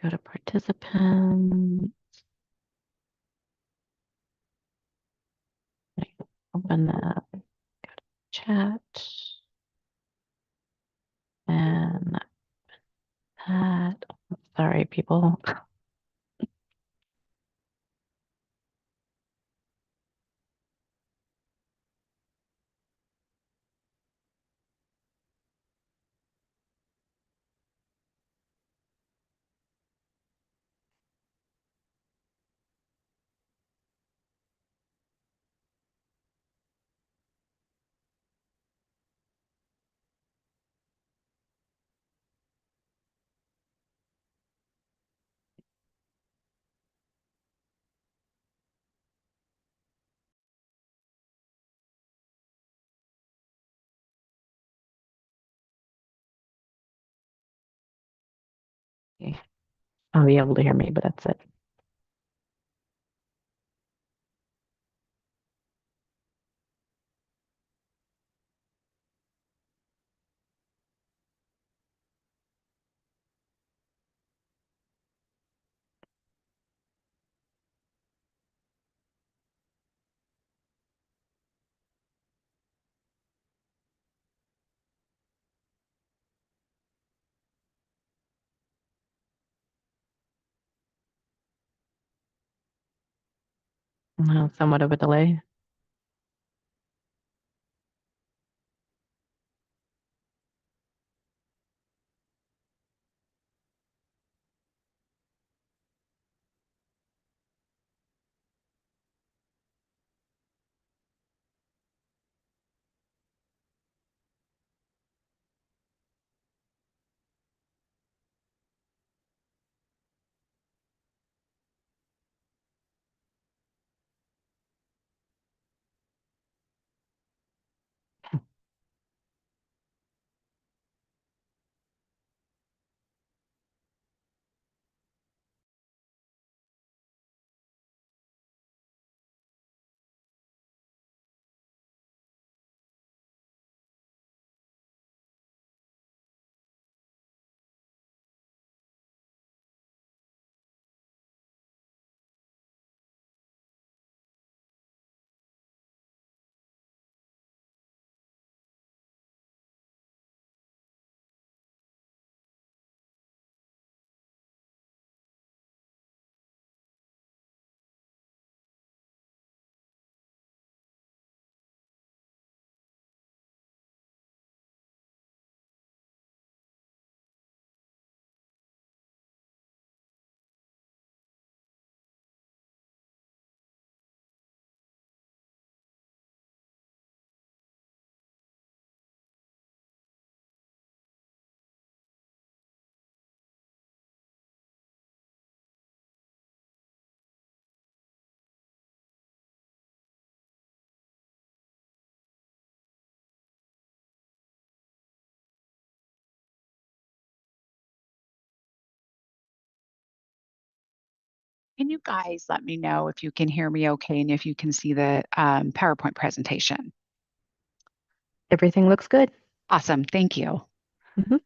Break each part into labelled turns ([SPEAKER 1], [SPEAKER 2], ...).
[SPEAKER 1] Go to participants. Open the chat and that. Sorry, people. Okay. I'll be able to hear me, but that's it. Somewhat of a delay.
[SPEAKER 2] Can you guys let me know if you can hear me okay and if you can see the PowerPoint presentation?
[SPEAKER 1] Everything looks good.
[SPEAKER 2] Awesome. Thank you.
[SPEAKER 1] Mhm.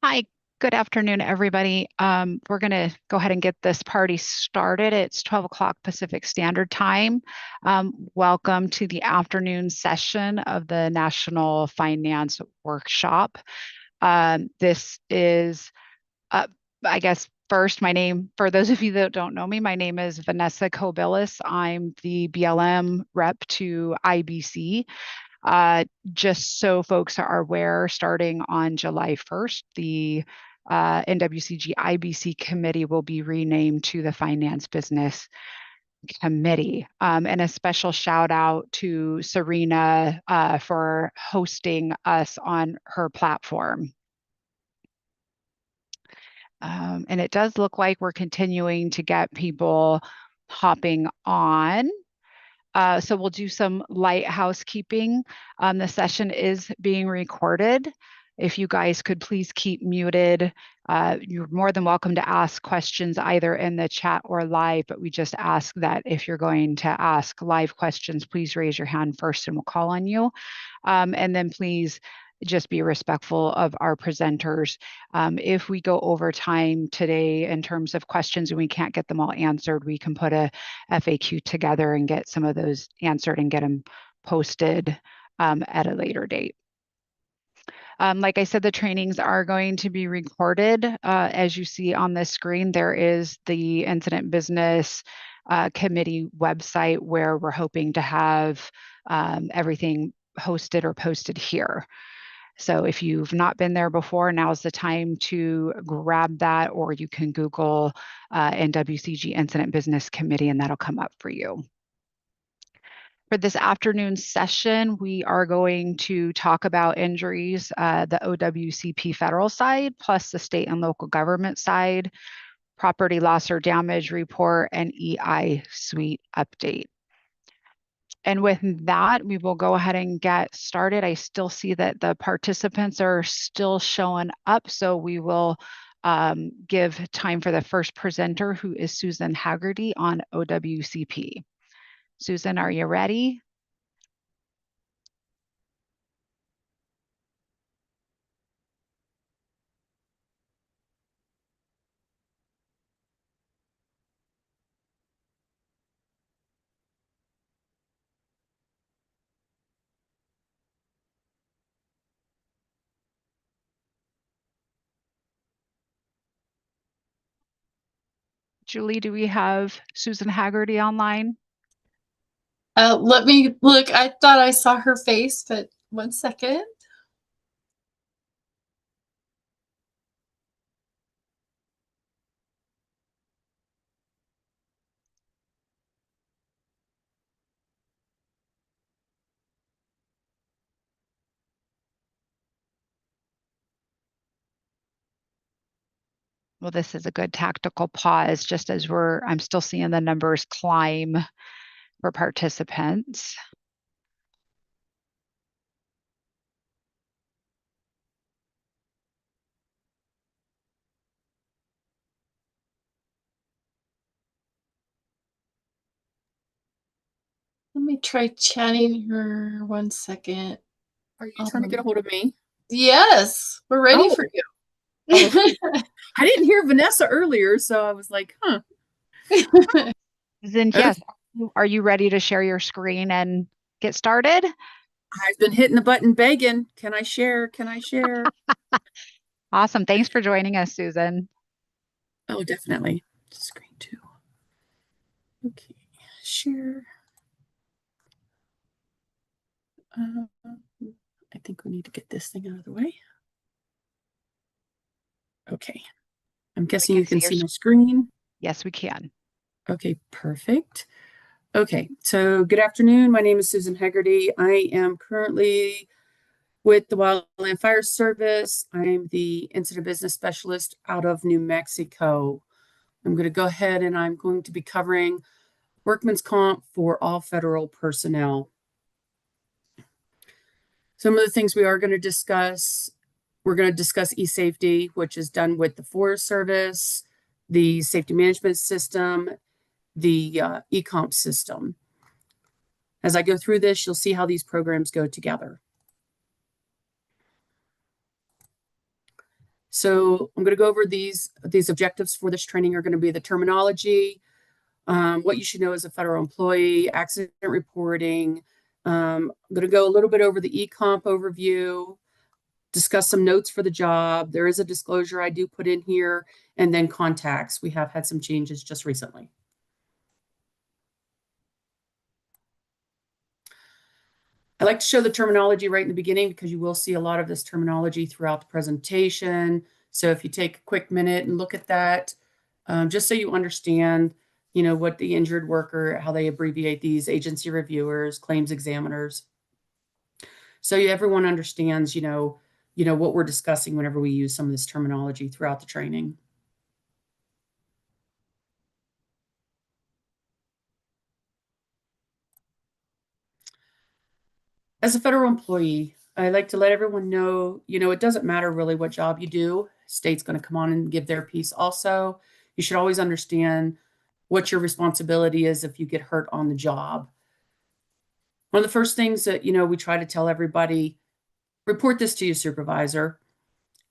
[SPEAKER 2] Hi, good afternoon, everybody. We're going to go ahead and get this party started. It's 12 o'clock Pacific Standard Time. Welcome to the afternoon session of the National Finance Workshop. This is, I guess, first, my name, for those of you that don't know me, my name is Vanessa Kobilis. I'm the BLM rep to IBC. Just so folks are aware, starting on July 1st, the NWCG IBC committee will be renamed to the Finance Business Committee. And a special shout out to Serena for hosting us on her platform. And it does look like we're continuing to get people hopping on. So we'll do some light housekeeping. The session is being recorded. If you guys could please keep muted. You're more than welcome to ask questions either in the chat or live, but we just ask that if you're going to ask live questions, please raise your hand first and we'll call on you. And then please just be respectful of our presenters. If we go over time today in terms of questions and we can't get them all answered, we can put a FAQ together and get some of those answered and get them posted at a later date. Like I said, the trainings are going to be recorded. As you see on the screen, there is the Incident Business Committee website where we're hoping to have everything hosted or posted here. So if you've not been there before, now's the time to grab that, or you can Google NWCG Incident Business Committee and that'll come up for you. For this afternoon session, we are going to talk about injuries, the OWCP federal side, plus the state and local government side, property loss or damage report, and EI suite update. And with that, we will go ahead and get started. I still see that the participants are still showing up, so we will give time for the first presenter, who is Susan Haggerty on OWCP. Susan, are you ready? Julie, do we have Susan Haggerty online?
[SPEAKER 3] Let me look. I thought I saw her face, but 1 second.
[SPEAKER 2] Well, this is a good tactical pause, just as I'm still seeing the numbers climb for participants.
[SPEAKER 3] Let me try chatting her 1 second.
[SPEAKER 4] Are you trying to get a hold of me?
[SPEAKER 3] Yes, we're ready for you.
[SPEAKER 4] Oh, I didn't hear Vanessa earlier, so I was like, huh.
[SPEAKER 2] Then yes, are you ready to share your screen and get started?
[SPEAKER 4] I've been hitting the button begging. Can I share? Can I share?
[SPEAKER 2] Awesome. Thanks for joining us, Susan.
[SPEAKER 4] Oh, definitely. Screen 2. Okay, share. I think we need to get this thing out of the way. Okay. I'm guessing you can see my screen.
[SPEAKER 2] Yes, we can.
[SPEAKER 4] Okay, perfect. Okay, so good afternoon. My name is Susan Hegarty. I am currently with the Wildland Fire Service. I'm the incident business specialist out of New Mexico. I'm going to go ahead and I'm going to be covering workman's comp for all federal personnel. Some of the things we are going to discuss, we're going to discuss e-safety, which is done with the Forest Service, the safety management system, the e-comp system. As I go through this, you'll see how these programs go together. So I'm going to go over these objectives for this training are going to be the terminology, what you should know as a federal employee, accident reporting. I'm going to go a little bit over the e-comp overview, discuss some notes for the job. There is a disclosure I do put in here, and then contacts. We have had some changes just recently. I like to show the terminology right in the beginning because you will see a lot of this terminology throughout the presentation. So if you take a quick minute and look at that, just so you understand, what the injured worker, how they abbreviate these agency reviewers, claims examiners. So everyone understands, what we're discussing whenever we use some of this terminology throughout the training. As a federal employee, I like to let everyone know, it doesn't matter really what job you do. State's going to come on and give their piece also. You should always understand what your responsibility is if you get hurt on the job. One of the first things that, we try to tell everybody, report this to your supervisor.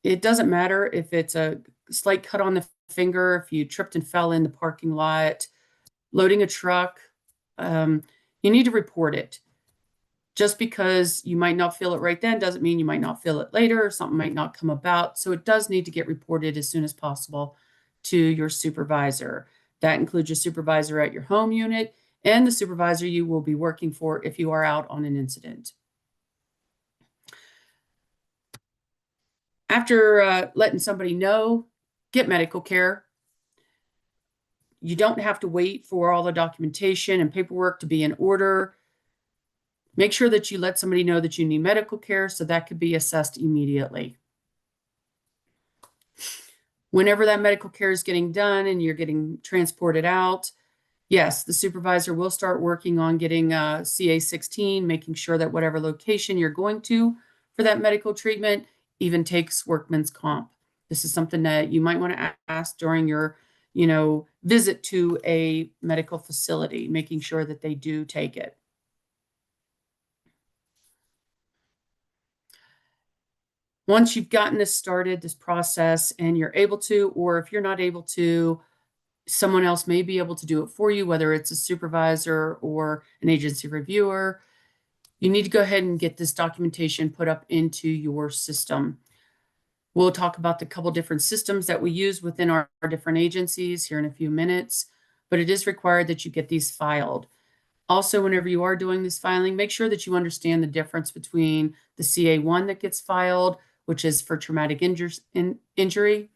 [SPEAKER 4] It doesn't matter if it's a slight cut on the finger, if you tripped and fell in the parking lot, loading a truck, you need to report it. Just because you might not feel it right then doesn't mean you might not feel it later, or something might not come about. So it does need to get reported as soon as possible to your supervisor. That includes your supervisor at your home unit and the supervisor you will be working for if you are out on an incident. After letting somebody know, get medical care. You don't have to wait for all the documentation and paperwork to be in order. Make sure that you let somebody know that you need medical care so that could be assessed immediately. Whenever that medical care is getting done and you're getting transported out, yes, the supervisor will start working on getting CA-16, making sure that whatever location you're going to for that medical treatment even takes workman's comp. This is something that you might want to ask during your, visit to a medical facility, making sure that they do take it. Once you've gotten this started, this process, and you're able to, or if you're not able to, someone else may be able to do it for you, whether it's a supervisor or an agency reviewer. You need to go ahead and get this documentation put up into your system. We'll talk about the couple different systems that we use within our different agencies here in a few minutes, but it is required that you get these filed. Also, whenever you are doing this filing, make sure that you understand the difference between the CA1 that gets filed, which is for traumatic injury.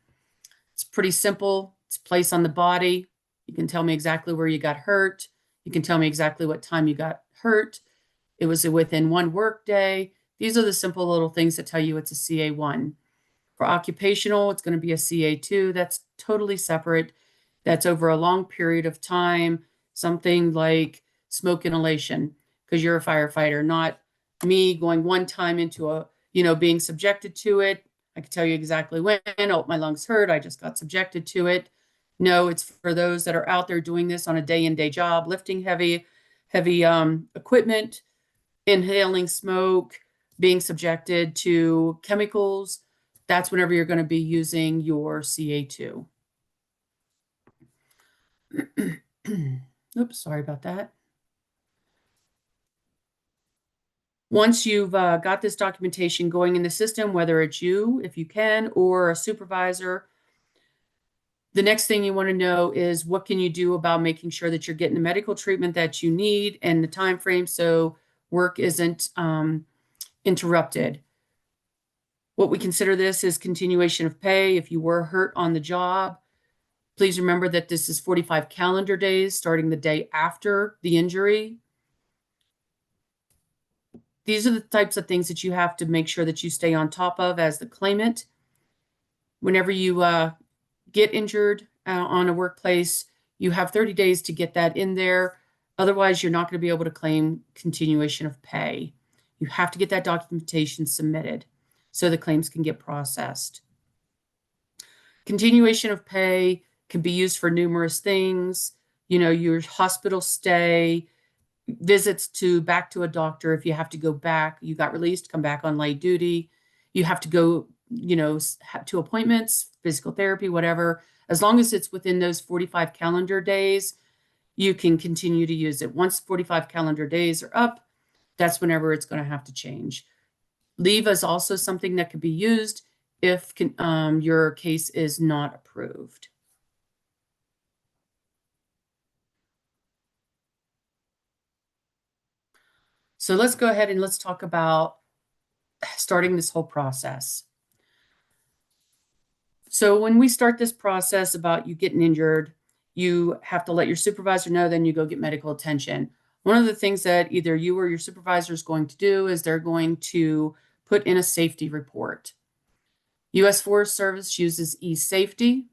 [SPEAKER 4] It's pretty simple. It's place on the body. You can tell me exactly where you got hurt. You can tell me exactly what time you got hurt. It was within one work day. These are the simple little things that tell you it's a CA1. For occupational, it's going to be a CA2. That's totally separate. That's over a long period of time, something like smoke inhalation, because you're a firefighter, not me going one time into a, being subjected to it. I can tell you exactly when, oh, my lungs hurt, I just got subjected to it. No, it's for those that are out there doing this on a day in, day job, lifting heavy equipment, inhaling smoke, being subjected to chemicals. That's whenever you're going to be using your CA2. Oops, sorry about that. Once you've got this documentation going in the system, whether it's you, if you can, or a supervisor, the next thing you want to know is what can you do about making sure that you're getting the medical treatment that you need and the time frame so work isn't interrupted. What we consider this is continuation of pay. If you were hurt on the job, Please remember that this is 45 calendar days starting the day after the injury. These are the types of things that you have to make sure that you stay on top of as the claimant. Whenever you get injured on a workplace, you have 30 days to get that in there. Otherwise, you're not going to be able to claim continuation of pay. You have to get that documentation submitted so the claims can get processed. Continuation of pay can be used for numerous things. You know, your hospital stay, visits back to a doctor. If you have to go back, you got released, come back on light duty. You have to go, you know, to appointments, physical therapy, whatever. As long as it's within those 45 calendar days, you can continue to use it. Once 45 calendar days are up, that's whenever it's going to have to change. Leave is also something that could be used if your case is not approved. So let's go ahead and let's talk about starting this whole process. So when we start this process about you getting injured, you have to let your supervisor know, then you go get medical attention. One of the things that either you or your supervisor is going to do is they're going to put in a safety report. U.S. Forest Service uses eSafety.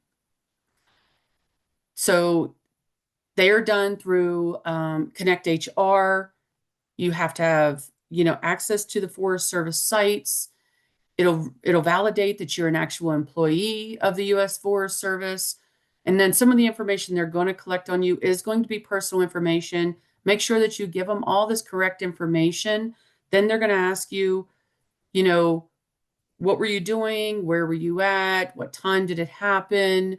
[SPEAKER 4] So they are done through Connect HR. You have to have, you know, access to the Forest Service sites. It'll validate that you're an actual employee of the U.S. Forest Service. And then some of the information they're going to collect on you is going to be personal information. Make sure that you give them all this correct information. Then they're going to ask you, you know, what were you doing? Where were you at? What time did it happen?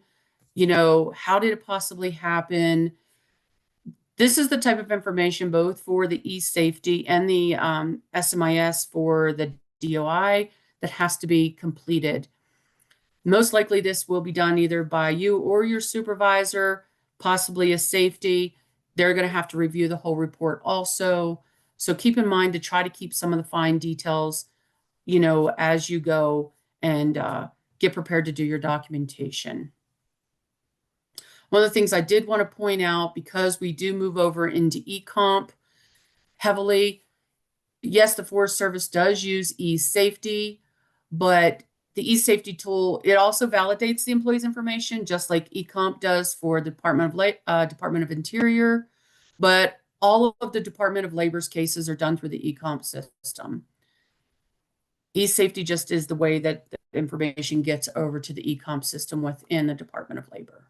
[SPEAKER 4] You know, how did it possibly happen? This is the type of information both for the eSafety and the SMIS for the DOI that has to be completed. Most likely this will be done either by you or your supervisor, possibly a safety. They're going to have to review the whole report also. So keep in mind to try to keep some of the fine details, you know, as you go and get prepared to do your documentation. One of the things I did want to point out, because we do move over into eComp heavily, yes, the Forest Service does use eSafety, but the eSafety tool, it also validates the employee's information, just like eComp does for the Department of Interior. But all of the Department of Labor's cases are done through the eComp system. eSafety just is the way that the information gets over to the eComp system within the Department of Labor.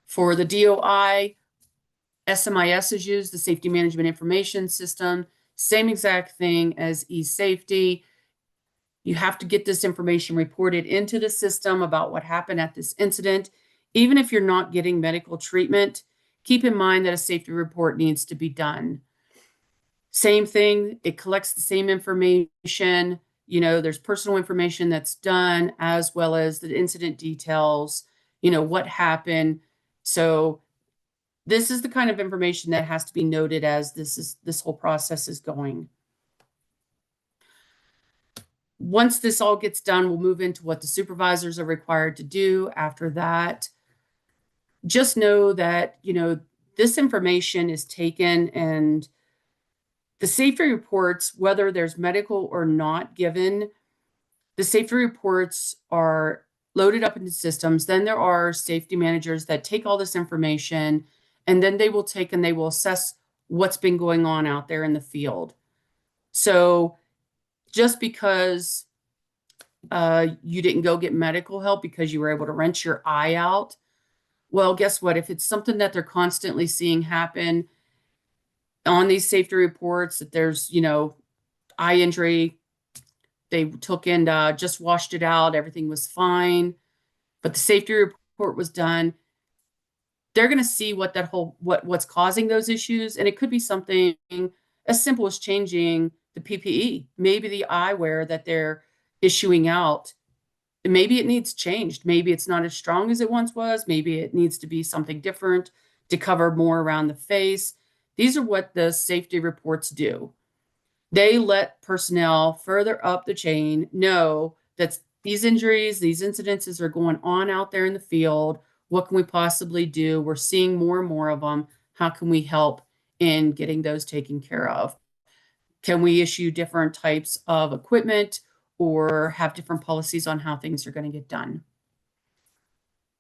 [SPEAKER 4] For the DOI, SMIS is used, the Safety Management Information System, same exact thing as eSafety. You have to get this information reported into the system about what happened at this incident. Even if you're not getting medical treatment, keep in mind that a safety report needs to be done. Same thing, it collects the same information. You know, there's personal information that's done as well as the incident details, you know, what happened. So this is the kind of information that has to be noted as this whole process is going. Once this all gets done, we'll move into what the supervisors are required to do after that. Just know that, you know, this information is taken, and the safety reports, whether there's medical or not given, the safety reports are loaded up into systems. Then there are safety managers that take all this information, and then they will take and they will assess what's been going on out there in the field. So just because you didn't go get medical help because you were able to wrench your eye out, well, guess what? If it's something that they're constantly seeing happen on these safety reports, that there's, you know, eye injury, they took and just washed it out, everything was fine, but the safety report was done, they're going to see what what's causing those issues. And it could be something as simple as changing the PPE, maybe the eyewear that they're issuing out. Maybe it needs changed. Maybe it's not as strong as it once was. Maybe it needs to be something different to cover more around the face. These are what the safety reports do. They let personnel further up the chain know that these injuries, these incidences are going on out there in the field. What can we possibly do? We're seeing more and more of them. How can we help in getting those taken care of? Can we issue different types of equipment or have different policies on how things are going to get done?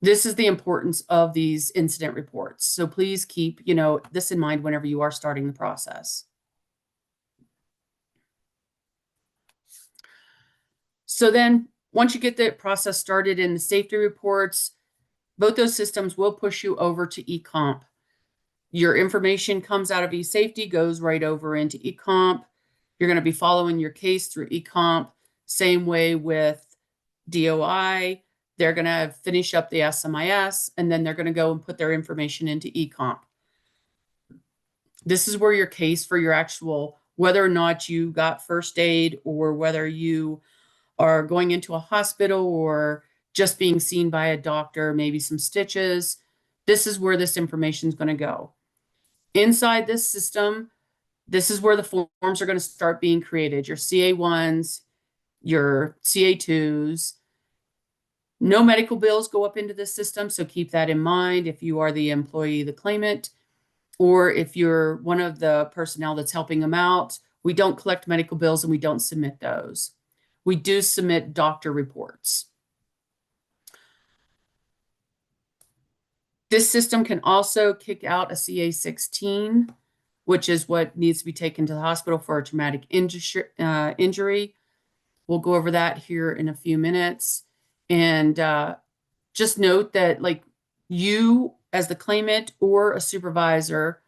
[SPEAKER 4] This is the importance of these incident reports. So please keep, this in mind whenever you are starting the process. So then once you get the process started in the safety reports, both those systems will push you over to eComp. Your information comes out of eSafety, goes right over into eComp. You're going to be following your case through eComp. Same way with DOI. They're going to finish up the SMIS, and then they're going to go and put their information into eComp. This is where your case for your actual, whether or not you got first aid or whether you are going into a hospital or just being seen by a doctor, maybe some stitches. This is where this information is going to go. Inside this system, this is where the forms are going to start being created. Your CA1s, your CA2s. No medical bills go up into this system, so keep that in mind if you are the employee, the claimant, or if you're one of the personnel that's helping them out. We don't collect medical bills and we don't submit those. We do submit doctor reports. This system can also kick out a CA16, which is what needs to be taken to the hospital for a traumatic injury. We'll go over that here in a few minutes. And just note that like you as the claimant or a supervisor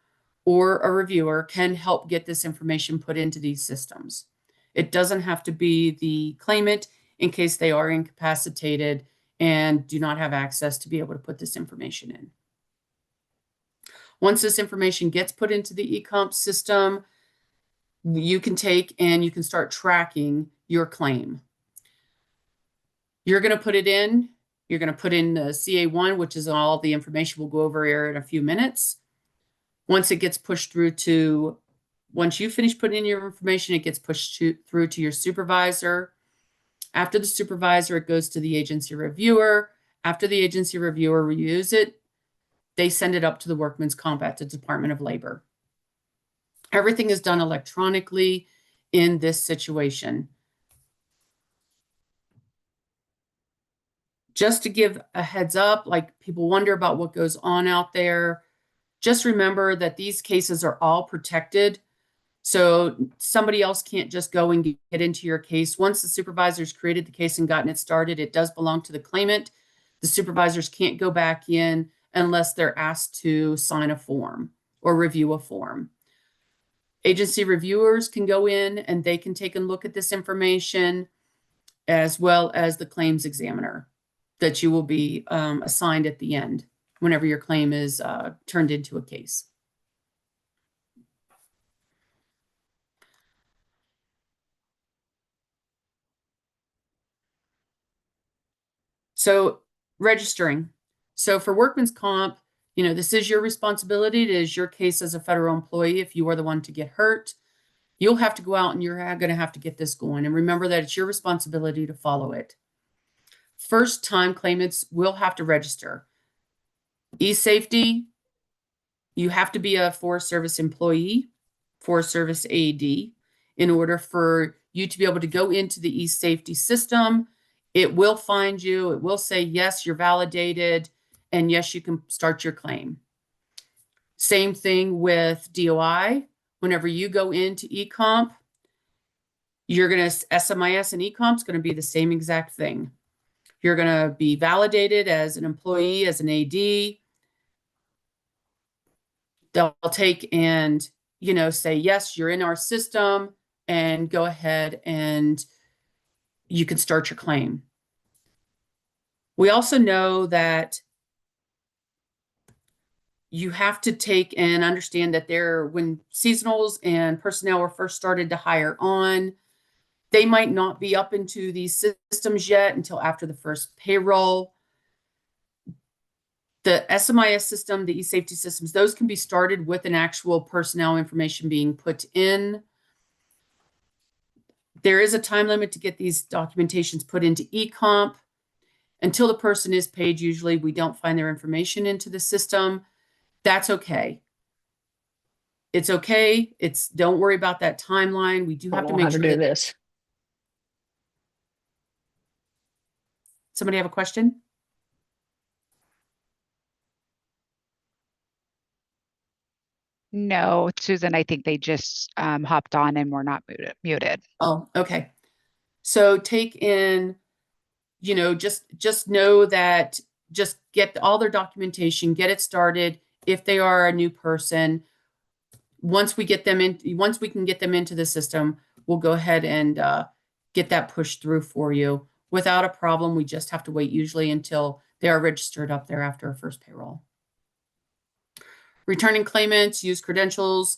[SPEAKER 4] or a reviewer can help get this information put into these systems. It doesn't have to be the claimant in case they are incapacitated and do not have access to be able to put this information in. Once this information gets put into the eComp system, you can take and you can start tracking your claim. You're going to put it in. You're going to put in the CA1, which is all the information we'll go over here in a few minutes. Once it gets pushed through to, once you finish putting in your information, it gets pushed through to your supervisor. After the supervisor, it goes to the agency reviewer. After the agency reviewer reviews it, they send it up to the Workman's Comp at the Department of Labor. Everything is done electronically in this situation. Just to give a heads up, like people wonder about what goes on out there, just remember that these cases are all protected. So somebody else can't just go and get into your case. Once the supervisor's created the case and gotten it started, it does belong to the claimant. The supervisors can't go back in unless they're asked to sign a form or review a form. Agency reviewers can go in and they can take a look at this information, as well as the claims examiner that you will be assigned at the end whenever your claim is turned into a case. So registering. So for Workman's Comp, this is your responsibility. It is your case as a federal employee. If you are the one to get hurt, you'll have to go out and you're going to have to get this going. And remember that it's your responsibility to follow it. First time claimants will have to register. eSafety, you have to be a Forest Service employee, Forest Service AD, in order for you to be able to go into the eSafety system. It will find you. It will say, yes, you're validated, and yes, you can start your claim. Same thing with DOI. Whenever you go into eComp, you're going to, SMIS and eComp is going to be the same exact thing. You're going to be validated as an employee, as an AD. They'll take and, say, yes, you're in our system, and go ahead and you can start your claim. We also know that you have to take and understand that when seasonals and personnel were first started to hire on, they might not be up into these systems yet until after the first payroll. The SMIS system, the eSafety systems, those can be started with an actual personnel information being put in. There is a time limit to get these documentations put into eComp. Until the person is paid, usually we don't find their information into the system. That's okay. It's okay. Don't worry about that timeline. We do
[SPEAKER 1] I
[SPEAKER 4] have
[SPEAKER 1] don't
[SPEAKER 4] to
[SPEAKER 1] know how
[SPEAKER 4] make
[SPEAKER 1] to
[SPEAKER 4] sure
[SPEAKER 1] do
[SPEAKER 4] that
[SPEAKER 1] this.
[SPEAKER 4] somebody have a question?
[SPEAKER 2] No, Susan, I think they just hopped on and were not muted.
[SPEAKER 4] Oh, okay. So take in, just know that just get all their documentation, get it started. If they are a new person, once we can get them into the system, we'll go ahead and get that pushed through for you without a problem. We just have to wait usually until they are registered up there after a first payroll. Returning claimants, use credentials.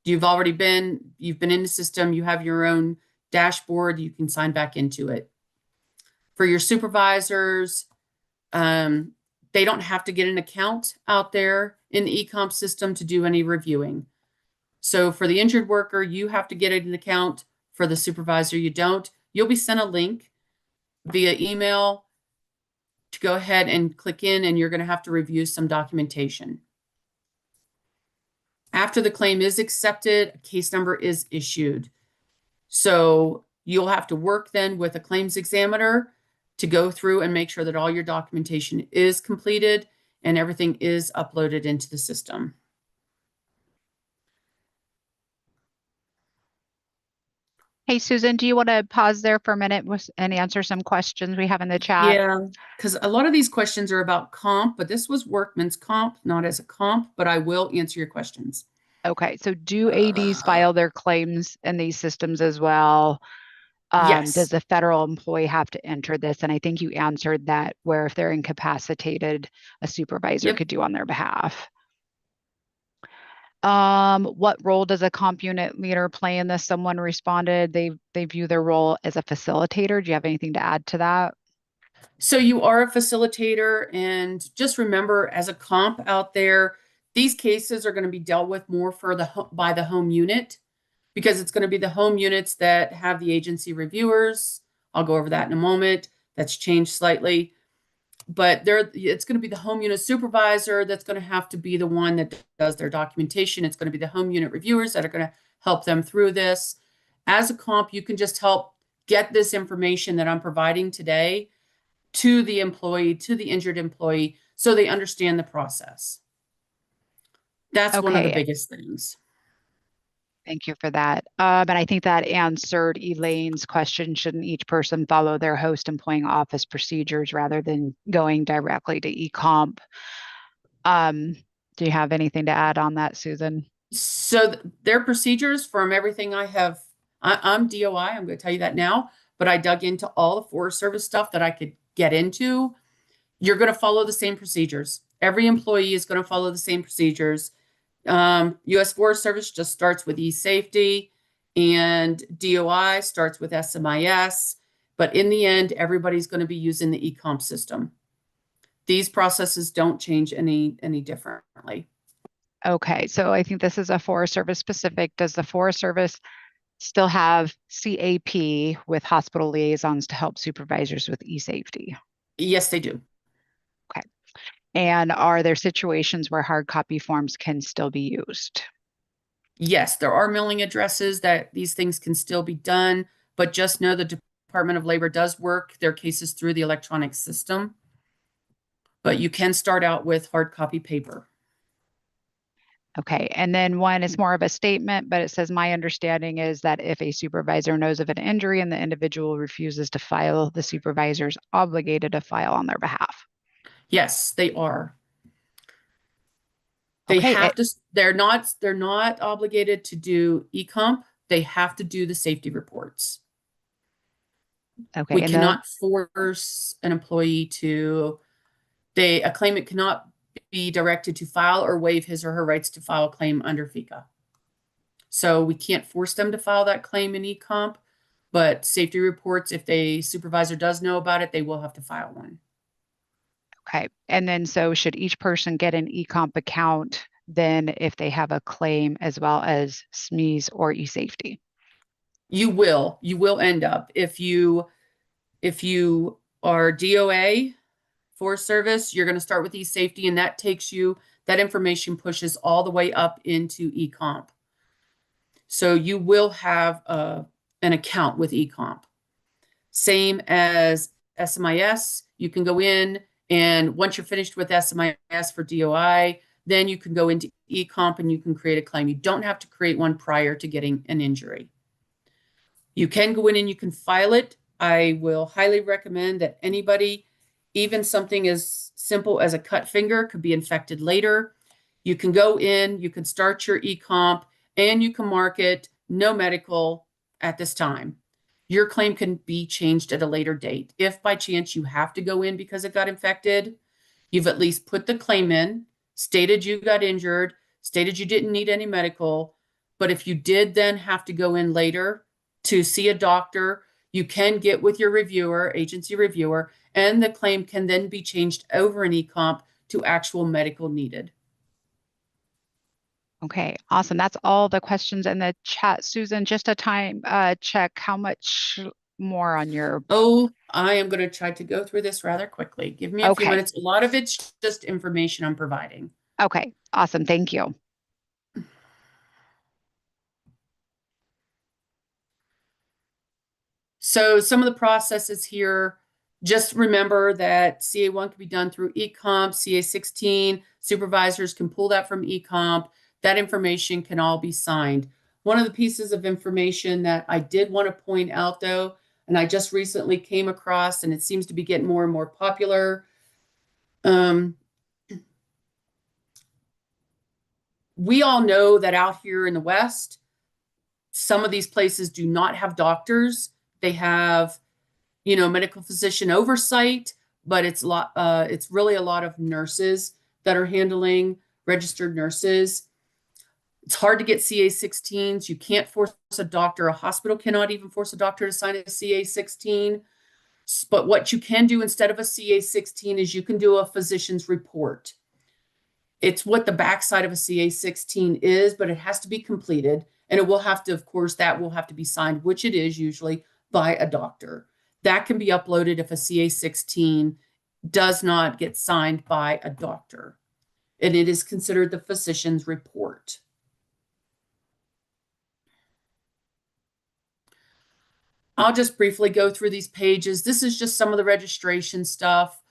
[SPEAKER 4] You've been in the system, you have your own dashboard, you can sign back into it. For your supervisors, they don't have to get an account out there in the eComp system to do any reviewing. So for the injured worker, you have to get an account. For the supervisor, you don't. You'll be sent a link via email to go ahead and click in, and you're going to have to review some documentation. After the claim is accepted, a case number is issued. So you'll have to work then with a claims examiner to go through and make sure that all your documentation is completed and everything is uploaded into the system.
[SPEAKER 2] Hey, Susan, do you want to pause there for a minute and answer some questions we have in the chat?
[SPEAKER 4] Yeah, because a lot of these questions are about comp, but this was workman's comp, not as a comp, but I will answer your questions.
[SPEAKER 2] Okay, so do ADs file their claims in these systems as well?
[SPEAKER 4] Yes.
[SPEAKER 2] Does the federal employee have to enter this? And I think you answered that, where if they're incapacitated, a supervisor could do on their behalf. What role does a comp unit leader play in this? Someone responded they view their role as a facilitator. Do you have anything to add to that?
[SPEAKER 4] So you are a facilitator, and just remember, as a comp out there, these cases are going to be dealt with more by the home unit, because it's going to be the home units that have the agency reviewers. I'll go over that in a moment. That's changed slightly, but it's going to be the home unit supervisor that's going to have to be the one that does their documentation. It's going to be the home unit reviewers that are going to help them through this. As a comp, you can just help get this information that I'm providing today to the employee, to the injured employee, so they understand the process. That's one of the biggest things.
[SPEAKER 2] Thank you for that. And I think that answered Elaine's question. Shouldn't each person follow their host employing office procedures rather than going directly to eComp? Do you have anything to add on that, Susan?
[SPEAKER 4] So their procedures, from everything I'm DOI, I'm going to tell you that now, but I dug into all the Forest Service stuff that I could get into. You're going to follow the same procedures. Every employee is going to follow the same procedures. U.S. Forest Service just starts with e-safety, and DOI starts with SMIS. But in the end, everybody's going to be using the eComp system. These processes don't change any differently.
[SPEAKER 2] Okay, so I think this is a Forest Service specific. Does the Forest Service still have CAP with hospital liaisons to help supervisors with e-safety?
[SPEAKER 4] Yes, they do.
[SPEAKER 2] Okay. And are there situations where hard copy forms can still be used?
[SPEAKER 4] Yes, there are mailing addresses that these things can still be done, but just know the Department of Labor does work their cases through the electronic system. But you can start out with hard copy paper.
[SPEAKER 2] Okay, and then one is more of a statement, but it says, my understanding is that if a supervisor knows of an injury and the individual refuses to file, the supervisor is obligated to file on their behalf.
[SPEAKER 4] Yes, they are. They have to, they're not obligated to do eComp. They have to do the safety reports.
[SPEAKER 2] Okay.
[SPEAKER 4] We cannot force an employee a claimant cannot be directed to file or waive his or her rights to file a claim under FECA. So we can't force them to file that claim in eComp, but safety reports, if the supervisor does know about it, they will have to file one.
[SPEAKER 2] Okay. And then, so should each person get an eComp account then if they have a claim, as well as SMEs or eSafety?
[SPEAKER 4] You will end up if you are DOA Forest Service, you're going to start with e-safety, and that information pushes all the way up into eComp. So you will have an account with eComp. Same as SMIS, you can go in, and once you're finished with SMIS for DOI, then you can go into eComp and you can create a claim. You don't have to create one prior to getting an injury. You can go in and you can file it. I will highly recommend that anybody, even something as simple as a cut finger, could be infected later. You can go in, you can start your eComp, and you can mark it no medical at this time. Your claim can be changed at a later date. If by chance you have to go in because it got infected, you've at least put the claim in, stated you got injured, stated you didn't need any medical. But if you did then have to go in later to see a doctor, you can get with your reviewer, agency reviewer, and the claim can then be changed over an eComp to actual medical needed.
[SPEAKER 2] Okay, awesome. That's all the questions in the chat. Susan, just a time check. How much more on your...
[SPEAKER 4] Oh, I am going to try to go through this rather quickly. Give me a few
[SPEAKER 2] Okay.
[SPEAKER 4] minutes. A lot of it's just information I'm providing.
[SPEAKER 2] Okay, awesome. Thank you.
[SPEAKER 4] So some of the processes here, just remember that CA1 can be done through eComp, CA16, supervisors can pull that from eComp. That information can all be signed. One of the pieces of information that I did want to point out though, and I just recently came across, and it seems to be getting more and more popular. We all know that out here in the West, some of these places do not have doctors. They have, medical physician oversight, but it's really a lot of nurses that are handling, registered nurses. It's hard to get CA16s. You can't force a doctor. A hospital cannot even force a doctor to sign a CA16. But what you can do instead of a CA16 is you can do a physician's report. It's what the backside of a CA16 is, but it has to be completed. And it will have to, of course, that will have to be signed, which it is usually by a doctor. That can be uploaded if a CA16 does not get signed by a doctor. And it is considered the physician's report. I'll just briefly go through these pages. This is just some of the registration stuff.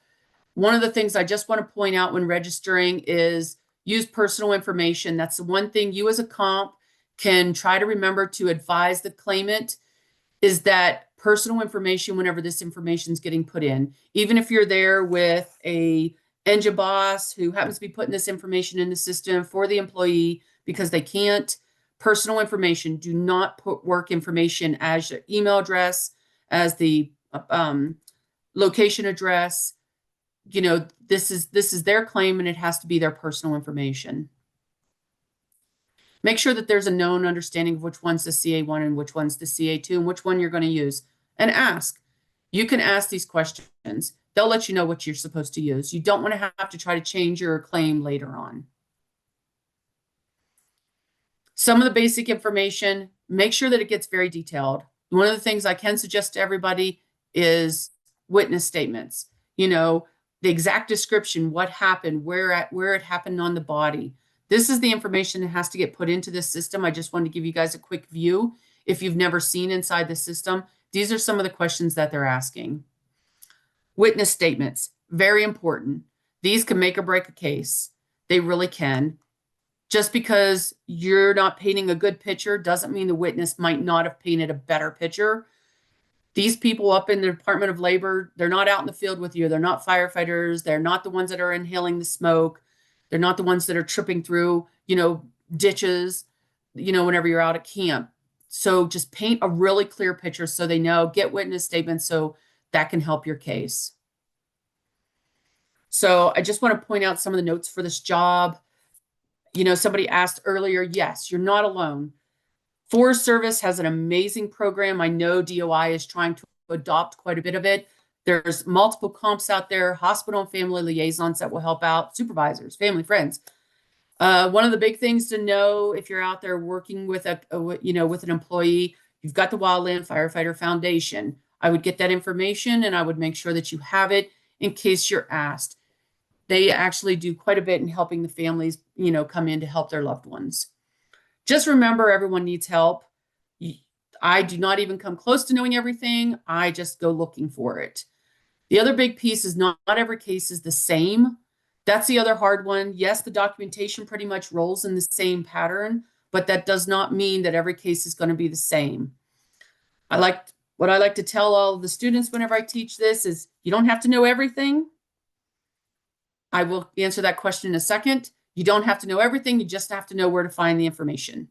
[SPEAKER 4] One of the things I just want to point out when registering is use personal information. That's the one thing you as a comp can try to remember to advise the claimant, is that personal information whenever this information is getting put in. Even if you're there with a NJ boss who happens to be putting this information in the system for the employee because they can't, personal information, do not put work information as your email address, as the location address. This is their claim and it has to be their personal information. Make sure that there's a known understanding of which one's the CA1 and which one's the CA2 and which one you're going to use. And ask. You can ask these questions. They'll let you know what you're supposed to use. You don't want to have to try to change your claim later on. Some of the basic information, make sure that it gets very detailed. One of the things I can suggest to everybody is witness statements. The exact description, what happened, where it happened on the body. This is the information that has to get put into this system. I just wanted to give you guys a quick view. If you've never seen inside the system, these are some of the questions that they're asking. Witness statements, very important. These can make or break a case. They really can. Just because you're not painting a good picture doesn't mean the witness might not have painted a better picture. These people up in the Department of Labor, they're not out in the field with you. They're not firefighters. They're not the ones that are inhaling the smoke. They're not the ones that are tripping through, ditches, whenever you're out at camp. So just paint a really clear picture so they know, get witness statements so that can help your case. So I just want to point out some of the notes for this job. Somebody asked earlier, yes, you're not alone. Forest Service has an amazing program. I know DOI is trying to adopt quite a bit of it. There's multiple comps out there, hospital and family liaisons that will help out, supervisors, family, friends. One of the big things to know if you're out there working with with an employee, You've got the Wildland Firefighter Foundation. I would get that information and I would make sure that you have it in case you're asked. They actually do quite a bit in helping the families, come in to help their loved ones. Just remember, everyone needs help. I do not even come close to knowing everything. I just go looking for it. The other big piece is not every case is the same. That's the other hard one. Yes, the documentation pretty much rolls in the same pattern, but that does not mean that every case is going to be the same. What I like to tell all of the students whenever I teach this is you don't have to know everything. I will answer that question in a second. You don't have to know everything. You just have to know where to find the information.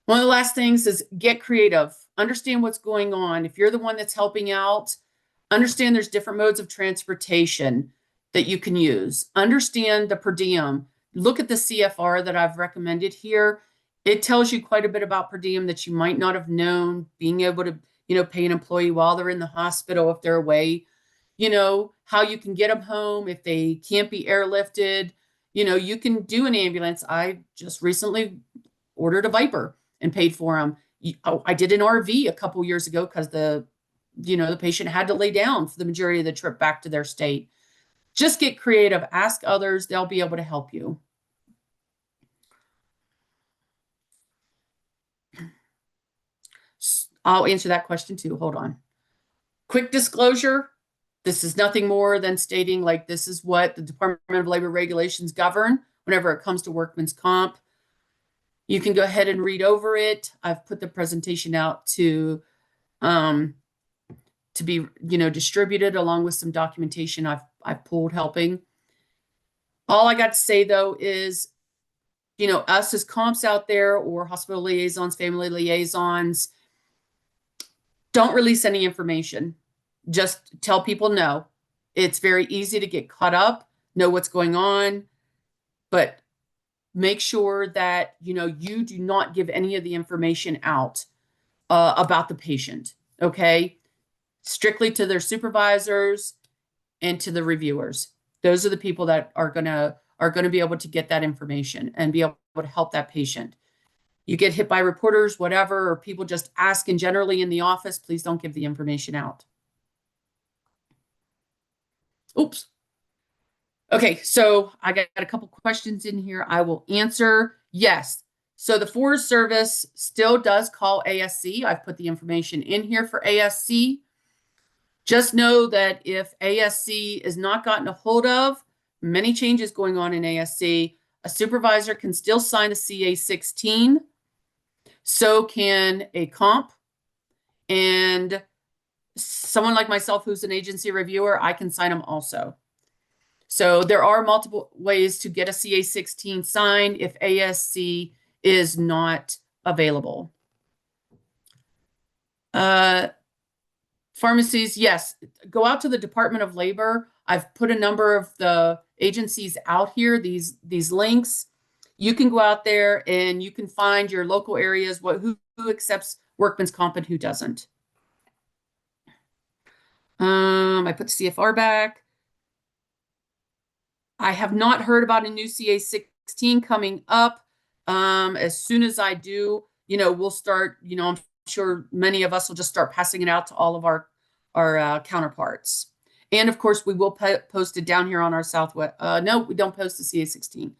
[SPEAKER 4] One of the last things is get creative. Understand what's going on. If you're the one that's helping out, understand there's different modes of transportation that you can use. Understand the per diem. Look at the CFR that I've recommended here. It tells you quite a bit about per diem that you might not have known, being able to, pay an employee while they're in the hospital if they're away, how you can get them home if they can't be airlifted. You can do an ambulance. I just recently ordered a Viper and paid for them. I did an RV a couple years ago because the patient had to lay down for the majority of the trip back to their state. Just get creative. Ask others. They'll be able to help you. I'll answer that question too. Hold on. Quick disclosure. This is nothing more than stating like this is what the Department of Labor regulations govern whenever it comes to workman's comp. You can go ahead and read over it. I've put the presentation out to be, distributed along with some documentation I've pulled helping. All I got to say though is, us as comps out there or hospital liaisons, family liaisons, don't release any information. Just tell people no. It's very easy to get caught up, know what's going on, but make sure that, you do not give any of the information out about the patient, okay? Strictly to their supervisors and to the reviewers. Those are the people that are gonna be able to get that information and be able to help that patient. You get hit by reporters, whatever, or people just asking generally in the office, please don't give the information out. Oops. Okay, so I got a couple questions in here. I will answer. Yes. So the Forest Service still does call ASC. I've put the information in here for ASC. Just know that if ASC is not gotten a hold of, many changes going on in ASC, a supervisor can still sign a CA-16. So can a comp. And someone like myself who's an agency reviewer, I can sign them also. So there are multiple ways to get a CA-16 signed if ASC is not available. Pharmacies, yes, go out to the Department of Labor. I've put a number of the agencies out here, these links. You can go out there and you can find your local areas, who accepts workman's comp and who doesn't. I put CFR back. I have not heard about a new CA-16 coming up. As soon as I do, we'll start, I'm sure many of us will just start passing it out to all of our counterparts. And of course, we will post it down here on our Southwest. No, we don't post the CA-16.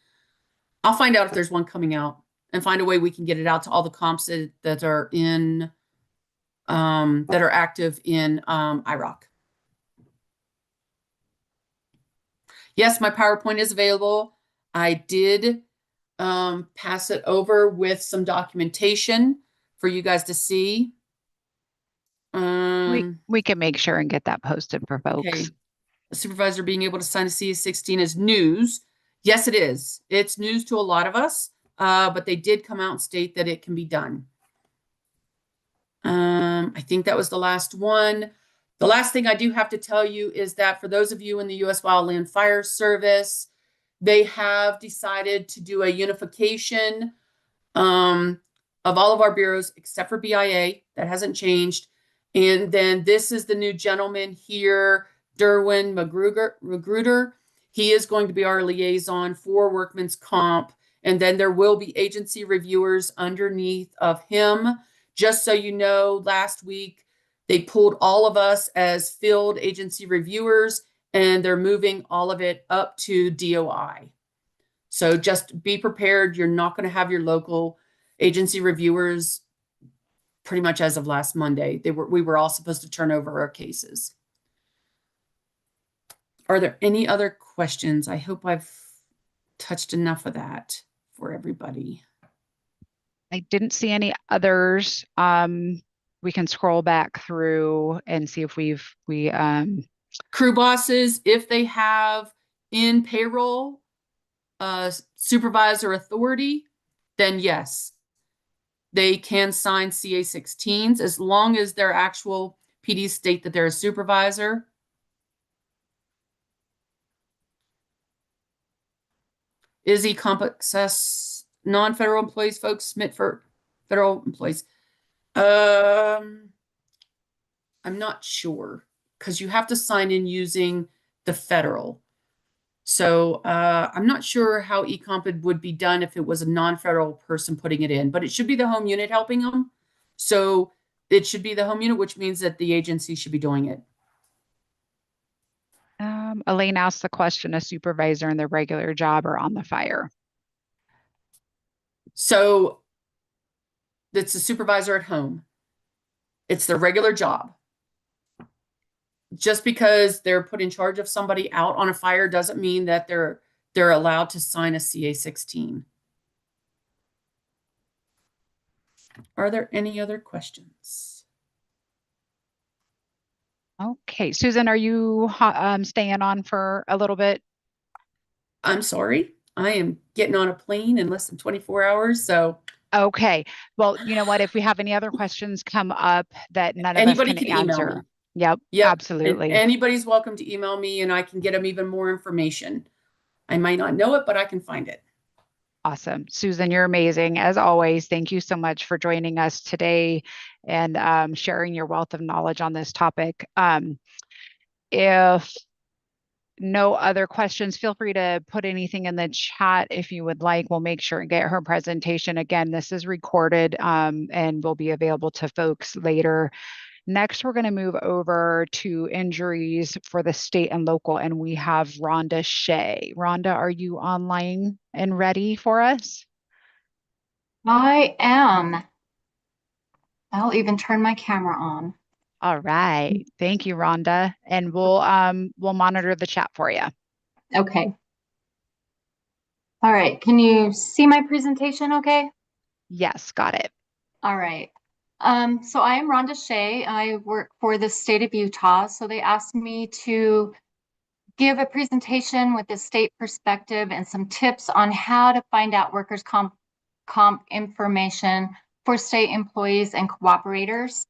[SPEAKER 4] I'll find out if there's one coming out and find a way we can get it out to all the comps that are in, that are active in IROC. Yes, my PowerPoint is available. I did pass it over with some documentation for you guys to see.
[SPEAKER 2] We can make sure and get that posted for folks.
[SPEAKER 4] Okay. A supervisor being able to sign a CA-16 is news. Yes, it is. It's news to a lot of us, but they did come out and state that it can be done. I think that was the last one. The last thing I do have to tell you is that for those of you in the U.S. Wildland Fire Service, they have decided to do a unification of all of our bureaus except for BIA. That hasn't changed. And then this is the new gentleman here, Derwin Magruder. He is going to be our liaison for workman's comp. And then there will be agency reviewers underneath of him. Just so you know, last week they pulled all of us as field agency reviewers, and they're moving all of it up to DOI. So just be prepared. You're not going to have your local agency reviewers pretty much as of last Monday. We were all supposed to turn over our cases. Are there any other questions? I hope I've touched enough of that for everybody.
[SPEAKER 2] I didn't see any others. We can scroll back through and see if
[SPEAKER 4] Crew bosses, if they have in payroll supervisor authority, then yes, they can sign CA-16s as long as their actual PDs state that they're a supervisor. Is e-comp access non-federal employees, folks, meant for federal employees? I'm not sure, because you have to sign in using the federal. So I'm not sure how e-comp would be done if it was a non-federal person putting it in, but it should be the home unit helping them. So it should be the home unit, which means that the agency should be doing it.
[SPEAKER 2] Elaine asked the question, a supervisor in their regular job or on the fire?
[SPEAKER 4] So it's a supervisor at home. It's their regular job. Just because they're put in charge of somebody out on a fire doesn't mean that they're allowed to sign a CA-16. Are there any other questions?
[SPEAKER 2] Okay, Susan, are you staying on for a little bit?
[SPEAKER 4] I'm sorry. I am getting on a plane in less than 24 hours. So
[SPEAKER 2] okay. Well, you know what? If we have any other questions come up that none of us
[SPEAKER 4] anybody
[SPEAKER 2] can
[SPEAKER 4] can email
[SPEAKER 2] answer.
[SPEAKER 4] me.
[SPEAKER 2] Yep,
[SPEAKER 4] Yep.
[SPEAKER 2] absolutely.
[SPEAKER 4] And anybody's welcome to email me and I can get them even more information. I might not know it, but I can find it.
[SPEAKER 2] Awesome. Susan, you're amazing. As always, thank you so much for joining us today and sharing your wealth of knowledge on this topic. If no other questions, feel free to put anything in the chat if you would like. We'll make sure and get her presentation. Again, this is recorded and will be available to folks later. Next, we're going to move over to injuries for the state and local, and we have Rhonda Shea. Rhonda, are you online and ready for us?
[SPEAKER 5] I am. I'll even turn my camera on.
[SPEAKER 2] All right. Thank you, Rhonda. And we'll monitor the chat for you.
[SPEAKER 5] Okay. All right. Can you see my presentation okay?
[SPEAKER 2] Yes, got it.
[SPEAKER 5] All right. So I am Rhonda Shea. I work for the state of Utah. So they asked me to give a presentation with the state perspective and some tips on how to find out workers' comp information for state employees and cooperators.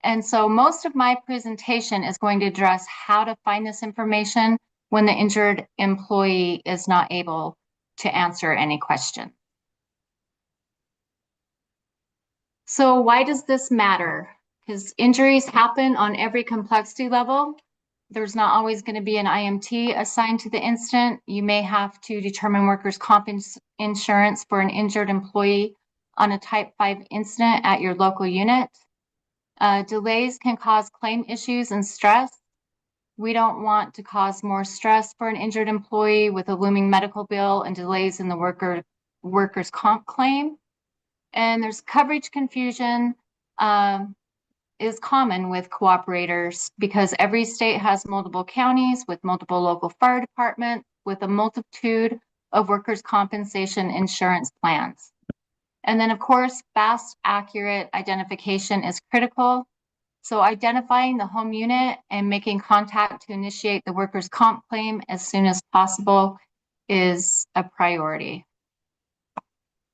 [SPEAKER 5] And so most of my presentation is going to address how to find this information when the injured employee is not able to answer any question. So why does this matter? Because injuries happen on every complexity level. There's not always going to be an IMT assigned to the incident. You may have to determine workers' comp insurance for an injured employee on a Type 5 incident at your local unit. Delays can cause claim issues and stress. We don't want to cause more stress for an injured employee with a looming medical bill and delays in the workers' comp claim. And there's coverage confusion is common with cooperators because every state has multiple counties with multiple local fire departments with a multitude of workers' compensation insurance plans. And then, of course, fast, accurate identification is critical. So identifying the home unit and making contact to initiate the workers' comp claim as soon as possible is a priority.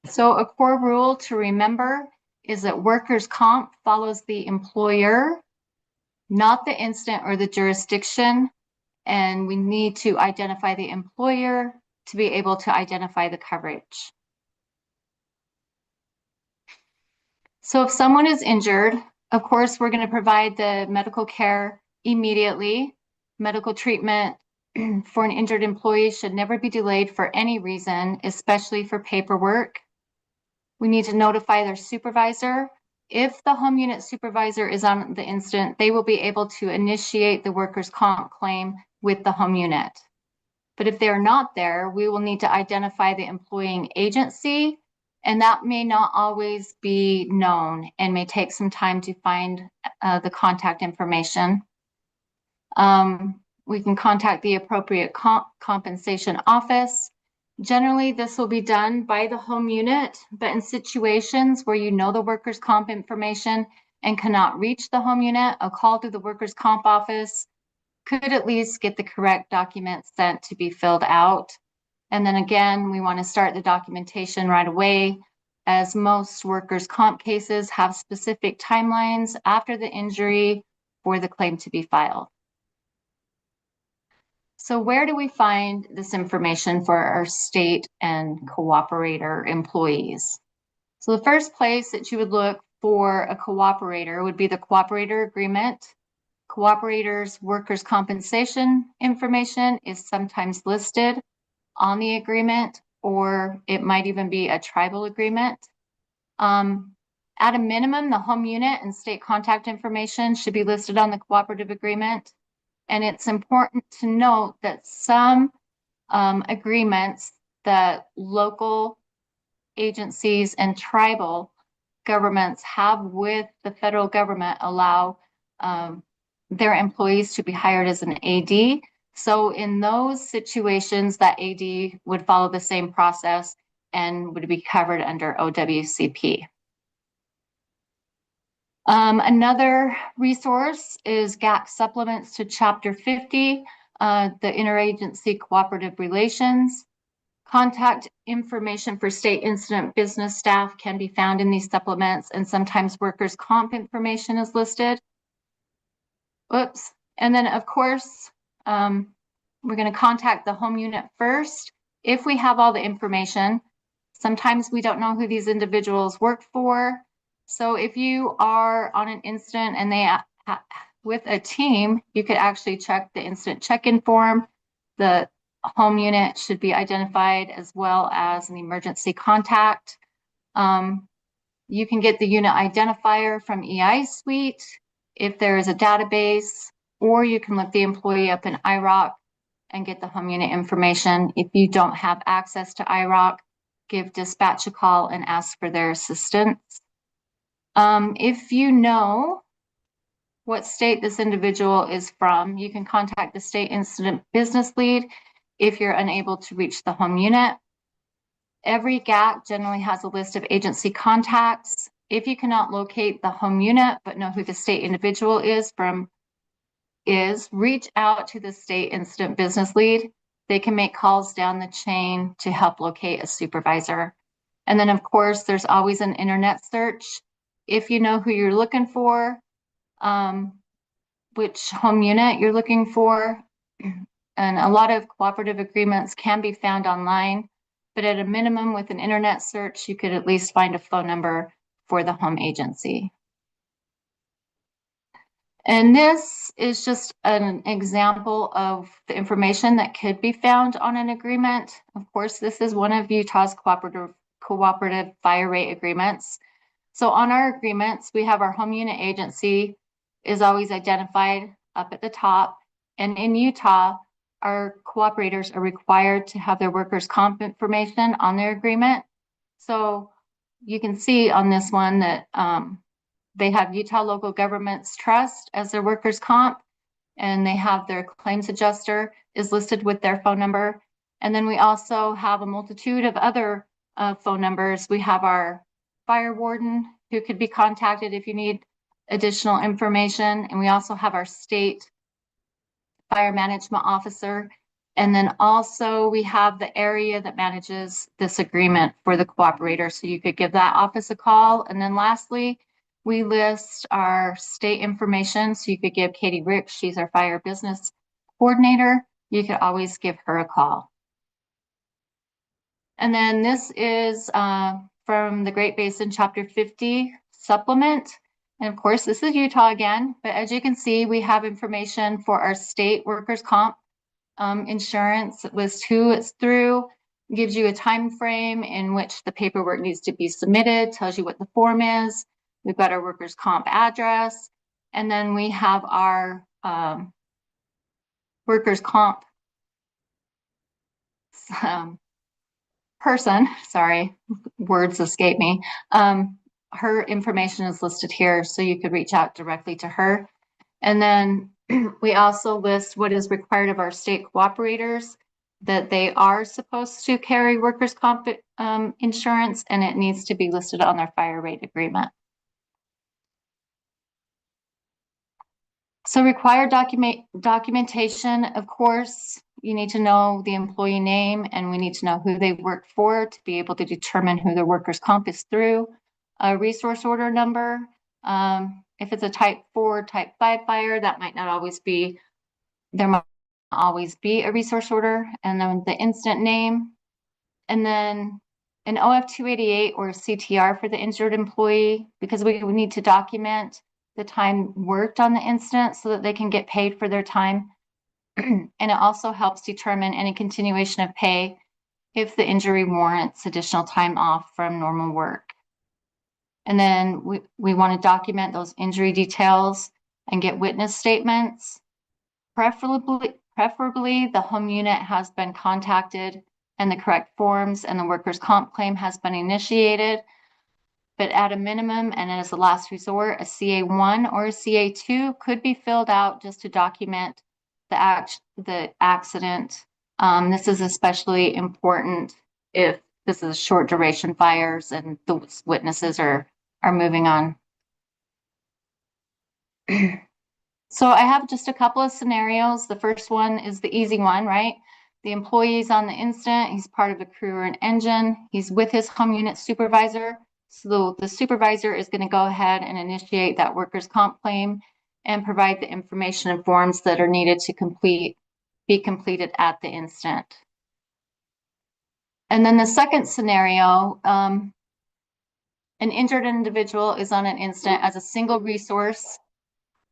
[SPEAKER 5] So a core rule to remember is that workers' comp follows the employer, not the incident or the jurisdiction. And we need to identify the employer to be able to identify the coverage. So if someone is injured, of course, we're going to provide the medical care immediately. Medical treatment for an injured employee should never be delayed for any reason, especially for paperwork. We need to notify their supervisor If the home unit supervisor is on the incident, they will be able to initiate the workers' comp claim with the home unit. But if they're not there, we will need to identify the employing agency, and that may not always be known and may take some time to find the contact information. We can contact the appropriate compensation office. Generally, this will be done by the home unit, but in situations where you know the workers' comp information and cannot reach the home unit, a call to the workers' comp office could at least get the correct documents sent to be filled out. And then again, we want to start the documentation right away, as most workers' comp cases have specific timelines after the injury for the claim to be filed. So where do we find this information for our state and cooperator employees? So the first place that you would look for a cooperator would be the cooperator agreement. Cooperators' workers' compensation information is sometimes listed on the agreement, or it might even be a tribal agreement. At a minimum, the home unit and state contact information should be listed on the cooperative agreement. And it's important to note that some agreements that local agencies and tribal governments have with the federal government allow their employees to be hired as an AD. So in those situations, that AD would follow the same process and would be covered under OWCP. Another resource is GAC supplements to Chapter 50, the Interagency Cooperative Relations. Contact information for state incident business staff can be found in these supplements, and sometimes workers' comp information is listed. Oops. And then, of course, we're going to contact the home unit first. If we have all the information, sometimes we don't know who these individuals work for. So if you are on an incident and they with a team, you could actually check the incident check-in form. The home unit should be identified as well as an emergency contact. You can get the unit identifier from EI Suite if there is a database, or you can look the employee up in IROC and get the home unit information. If you don't have access to IROC, give dispatch a call and ask for their assistance. If you know what state this individual is from, you can contact the state incident business lead if you're unable to reach the home unit. Every GAC generally has a list of agency contacts. If you cannot locate the home unit but know who the state individual is, reach out to the state incident business lead. They can make calls down the chain to help locate a supervisor. And then, of course, there's always an internet search. If you know who you're looking for, which home unit you're looking for, and a lot of cooperative agreements can be found online, but at a minimum with an internet search, you could at least find a phone number for the home agency. And this is just an example of the information that could be found on an agreement. Of course, this is one of Utah's cooperative fire rate agreements. So on our agreements, we have our home unit agency is always identified up at the top. And in Utah, our cooperators are required to have their workers' comp information on their agreement. So you can see on this one that they have Utah Local Governments Trust as their workers' comp, and they have their claims adjuster is listed with their phone number. And then we also have a multitude of other phone numbers. We have our fire warden who could be contacted if you need additional information. And we also have our state fire management officer. And then also we have the area that manages this agreement for the cooperator. So you could give that office a call. And then lastly, we list our state information. So you could give Katie Ricks, she's our fire business coordinator. You could always give her a call. And then this is from the Great Basin Chapter 50 supplement. And of course, this is Utah again, but as you can see, we have information for our state workers' comp insurance. It lists who it's through, gives you a time frame in which the paperwork needs to be submitted, tells you what the form is. We've got our workers' comp address, and then we have our workers' comp person, sorry, words escape me. Her information is listed here, so you could reach out directly to her. And then we also list what is required of our state cooperators, that they are supposed to carry workers' comp insurance, and it needs to be listed on their fire rate agreement. So required documentation, of course, you need to know the employee name, and we need to know who they work for to be able to determine who their workers' comp is through. A resource order number. If it's a type 4, type 5 fire, that might not always be, there might always be a resource order, and then the incident name, and then an OF-288 or a CTR for the injured employee, because we need to document the time worked on the incident so that they can get paid for their time. And it also helps determine any continuation of pay if the injury warrants additional time off from normal work. And then we want to document those injury details and get witness statements. Preferably the home unit has been contacted and the correct forms and the workers' comp claim has been initiated. But at a minimum, and as a last resort, a CA1 or a CA2 could be filled out just to document the accident. This is especially important if this is short duration fires and the witnesses are moving on. So I have just a couple of scenarios. The first one is the easy one, right? The employee's on the incident, he's part of a crew or an engine, he's with his home unit supervisor. So the supervisor is going to go ahead and initiate that workers' comp claim and provide the information and forms that are needed to be completed at the incident. And then the second scenario, an injured individual is on an incident as a single resource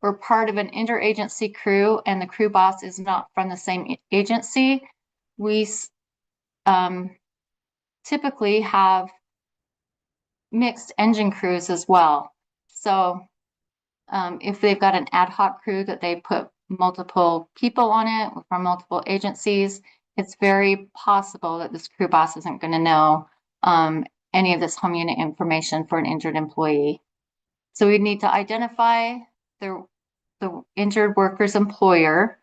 [SPEAKER 5] or part of an interagency crew, and the crew boss is not from the same agency. We typically have mixed engine crews as well. So if they've got an ad hoc crew that they put multiple people on it from multiple agencies, it's very possible that this crew boss isn't going to know any of this home unit information for an injured employee. So we need to identify the injured worker's employer.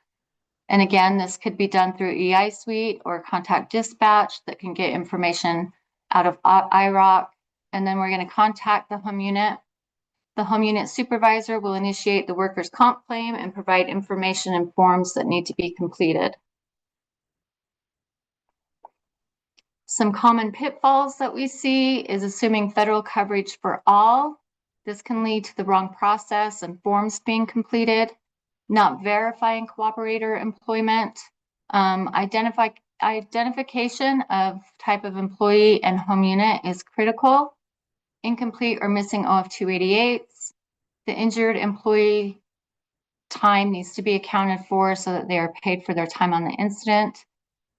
[SPEAKER 5] And again, this could be done through EI Suite or contact dispatch that can get information out of IROC. And then we're going to contact the home unit. The home unit supervisor will initiate the workers' comp claim and provide information and forms that need to be completed. Some common pitfalls that we see is assuming federal coverage for all. This can lead to the wrong process and forms being completed, not verifying cooperator employment, identification of type of employee and home unit is critical, incomplete or missing OF-288s. The injured employee time needs to be accounted for so that they are paid for their time on the incident.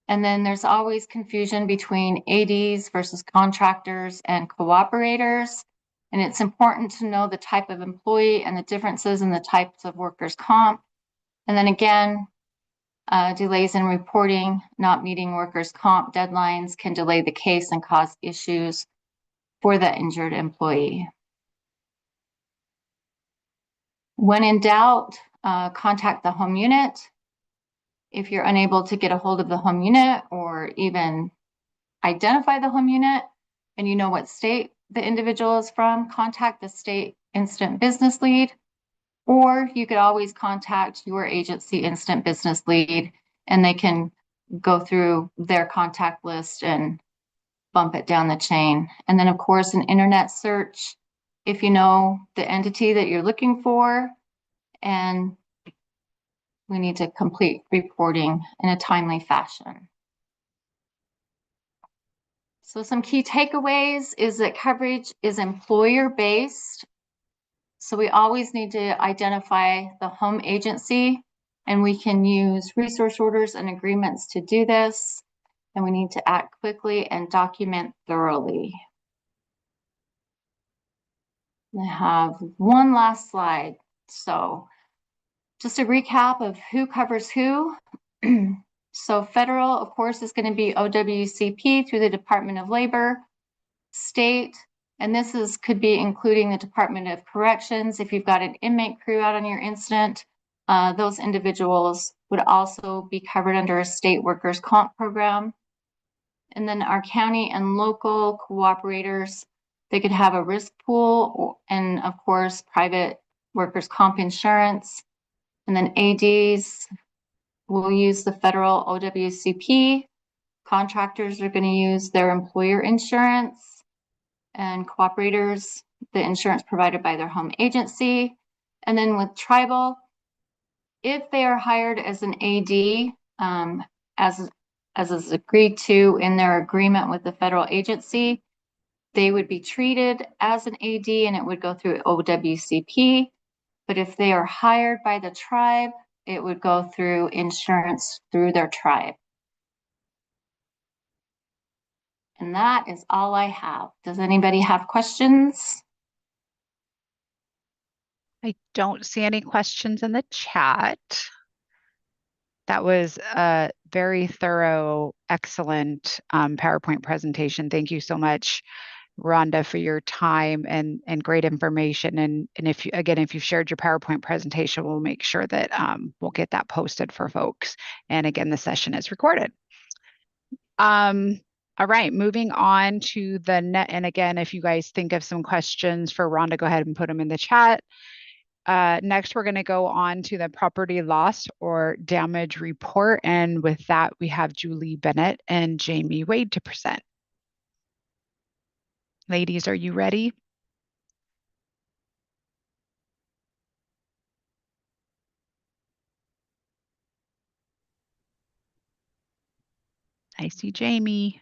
[SPEAKER 5] And then there's always confusion between ADs versus contractors and cooperators. And it's important to know the type of employee and the differences in the types of workers' comp. And then again, delays in reporting, not meeting workers' comp deadlines can delay the case and cause issues for the injured employee. When in doubt, contact the home unit. If you're unable to get a hold of the home unit or even identify the home unit and you know what state the individual is from, contact the state incident business lead, or you could always contact your agency incident business lead and they can go through their contact list and bump it down the chain. And then of course, an internet search, if you know the entity that you're looking for, and we need to complete reporting in a timely fashion. So some key takeaways is that coverage is employer-based. So we always need to identify the home agency, and we can use resource orders and agreements to do this. And we need to act quickly and document thoroughly. I have one last slide. So just a recap of who covers who. So federal, of course, is going to be OWCP through the Department of Labor, state, and this could be including the Department of Corrections. If you've got an inmate crew out on your incident, those individuals would also be covered under a state workers' comp program. And then our county and local cooperators, they could have a risk pool and of course, private workers' comp insurance. And then ADs will use the federal OWCP. Contractors are going to use their employer insurance, and cooperators, the insurance provided by their home agency. And then with tribal, if they are hired as an AD, as is agreed to in their agreement with the federal agency, they would be treated as an AD and it would go through OWCP. But if they are hired by the tribe, it would go through insurance through their tribe. And that is all I have. Does anybody have questions?
[SPEAKER 2] I don't see any questions in the chat. That was a very thorough, excellent PowerPoint presentation. Thank you so much, Rhonda, for your time and great information. And if you, again, if you've shared your PowerPoint presentation, we'll make sure that we'll get that posted for folks. And again, the session is recorded. All right, moving on to the net. And again, if you guys think of some questions for Rhonda, go ahead and put them in the chat. Next, we're going to go on to the property loss or damage report. And with that, we have Julie Bennett and Jamie Wade to present. Ladies, are you ready? I see Jamie.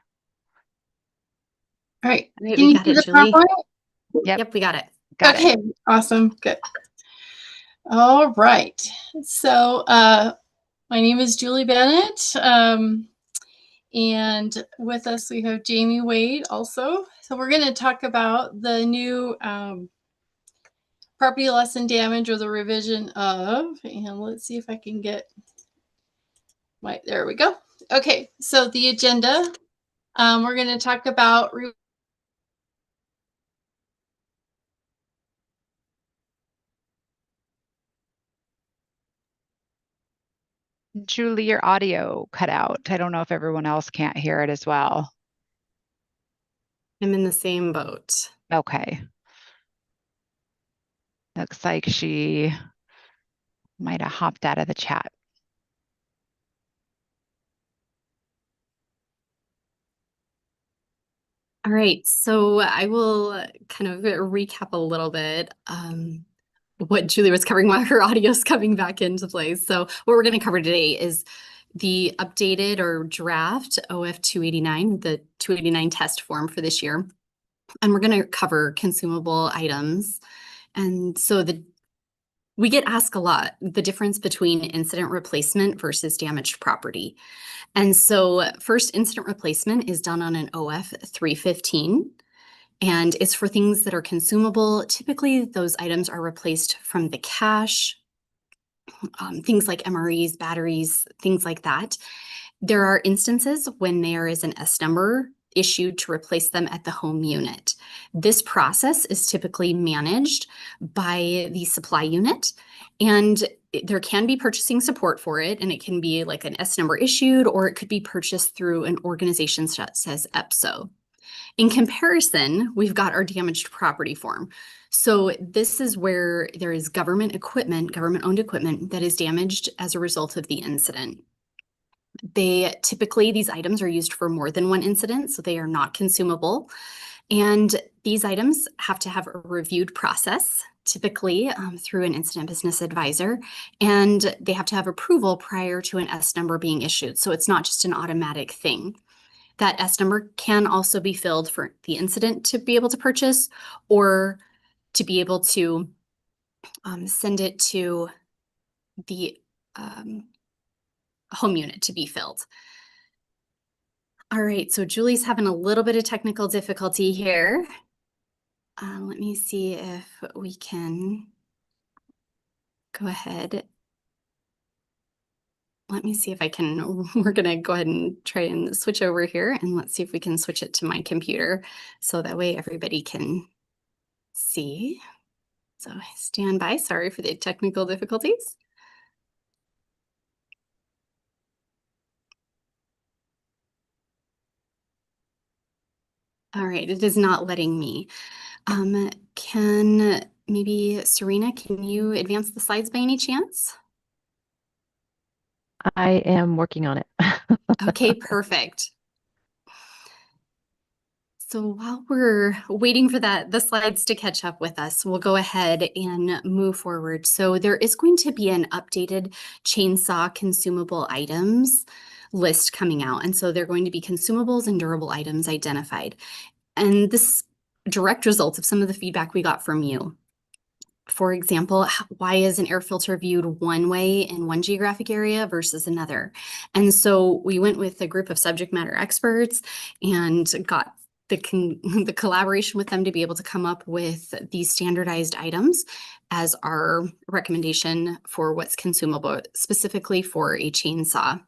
[SPEAKER 3] All right.
[SPEAKER 6] All right,
[SPEAKER 3] Can
[SPEAKER 6] we
[SPEAKER 3] you
[SPEAKER 6] got
[SPEAKER 3] see
[SPEAKER 6] it,
[SPEAKER 3] the
[SPEAKER 6] Julie.
[SPEAKER 3] PowerPoint?
[SPEAKER 6] Yep, we got it.
[SPEAKER 2] Got
[SPEAKER 3] Okay,
[SPEAKER 2] it.
[SPEAKER 3] awesome. Good. All right. So my name is Julie Bennett. And with us, we have Jamie Wade also. So we're going to talk about the new property loss and damage, or the revision of, and let's see if I can get there we go. Okay, so the agenda, we're going to talk about
[SPEAKER 2] Julie, your audio cut out. I don't know if everyone else can't hear it as well.
[SPEAKER 6] I'm in the same boat.
[SPEAKER 2] Okay. Looks like she might have hopped out of the chat.
[SPEAKER 6] All right, so I will kind of recap a little bit what Julie was covering while her audio is coming back into place. So what we're going to cover today is the updated or draft OF 289, the 289 test form for this year. And we're going to cover consumable items. And so we get asked a lot the difference between incident replacement versus damaged property. And so first, incident replacement is done on an OF 315, and it's for things that are consumable. Typically, those items are replaced from the cache, things like MREs, batteries, things like that. There are instances when there is an S number issued to replace them at the home unit. This process is typically managed by the supply unit, and there can be purchasing support for it, and it can be like an S number issued, or it could be purchased through an organization that says EPSO. In comparison, we've got our damaged property form. So this is where there is government equipment, government-owned equipment that is damaged as a result of the incident. These items are used for more than one incident, so they are not consumable. And these items have to have a reviewed process, typically through an incident business advisor, and they have to have approval prior to an S number being issued. So it's not just an automatic thing. That S number can also be filled for the incident to be able to purchase, or to be able to send it to the home unit to be filled. All right, so Julie's having a little bit of technical difficulty here. Let me see if we can go ahead. Let me see if I can, we're gonna go ahead and try and switch over here, and let's see if we can switch it to my computer so that way everybody can see. So stand by, sorry for the technical difficulties. All right, it is not letting me. Can maybe Serena, can you advance the slides by any chance?
[SPEAKER 1] I am working on it.
[SPEAKER 6] Okay, perfect. So while we're waiting for the slides to catch up with us, we'll go ahead and move forward. So there is going to be an updated chainsaw consumable items list coming out. And so they're going to be consumables and durable items identified. And this direct result of some of the feedback we got from you. For example, why is an air filter viewed one way in one geographic area versus another? And so we went with a group of subject matter experts and got the collaboration with them to be able to come up with these standardized items as our recommendation for what's consumable, specifically for a chainsaw.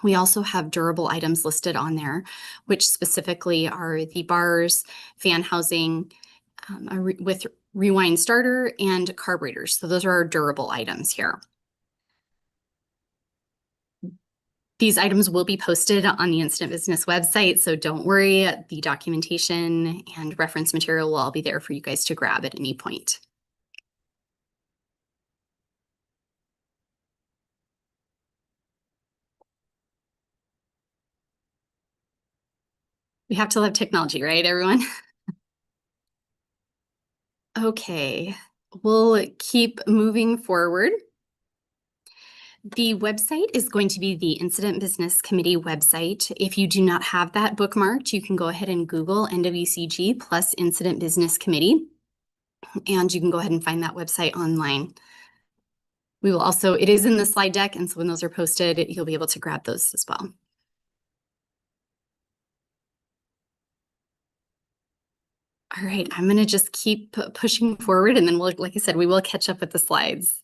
[SPEAKER 6] We also have durable items listed on there, which specifically are the bars, fan housing, with rewind starter and carburetors. So those are our durable items here. These items will be posted on the Instant Business website, so don't worry, the documentation and reference material will all be there for you guys to grab at any point. We have to love technology, right, everyone? Okay, we'll keep moving forward. The website is going to be the Incident Business Committee website. If you do not have that bookmarked, you can go ahead and Google NWCG plus Incident Business Committee, and you can go ahead and find that website online. We will also, it is in the slide deck, and so when those are posted, you'll be able to grab those as well. All right, I'm gonna just keep pushing forward, and then we'll, like I said, we will catch up with the slides.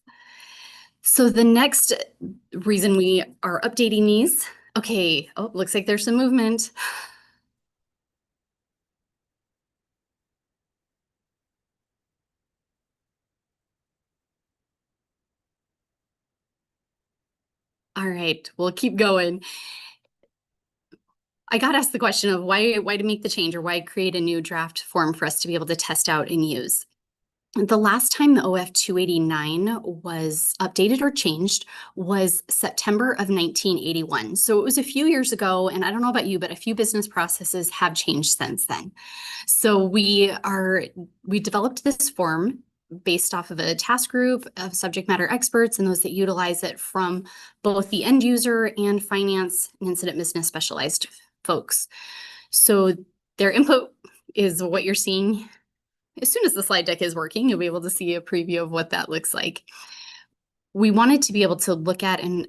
[SPEAKER 6] So the next reason we are updating these, okay, oh, looks like there's some movement. All right, we'll keep going. I got asked the question of why to make the change, or why create a new draft form for us to be able to test out and use. The last time the OF 289 was updated or changed was September of 1981. So it was a few years ago, and I don't know about you, but a few business processes have changed since then. So we developed this form based off of a task group of subject matter experts and those that utilize it from both the end user and finance and incident business specialized folks. So their input is what you're seeing. As soon as the slide deck is working, you'll be able to see a preview of what that looks like. We wanted to be able to look at and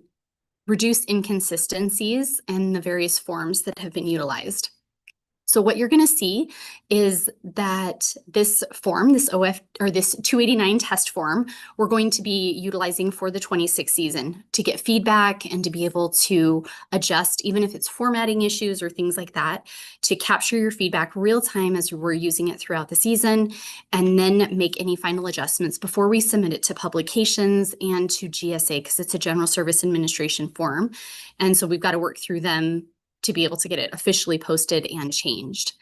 [SPEAKER 6] reduce inconsistencies in the various forms that have been utilized. So what you're going to see is that this form, this OF or this 289 test form, we're going to be utilizing for the 26 season to get feedback and to be able to adjust, even if it's formatting issues or things like that, to capture your feedback real time as we're using it throughout the season, and then make any final adjustments before we submit it to publications and to GSA, because it's a General Service Administration form. And so we've got to work through them to be able to get it officially posted and changed.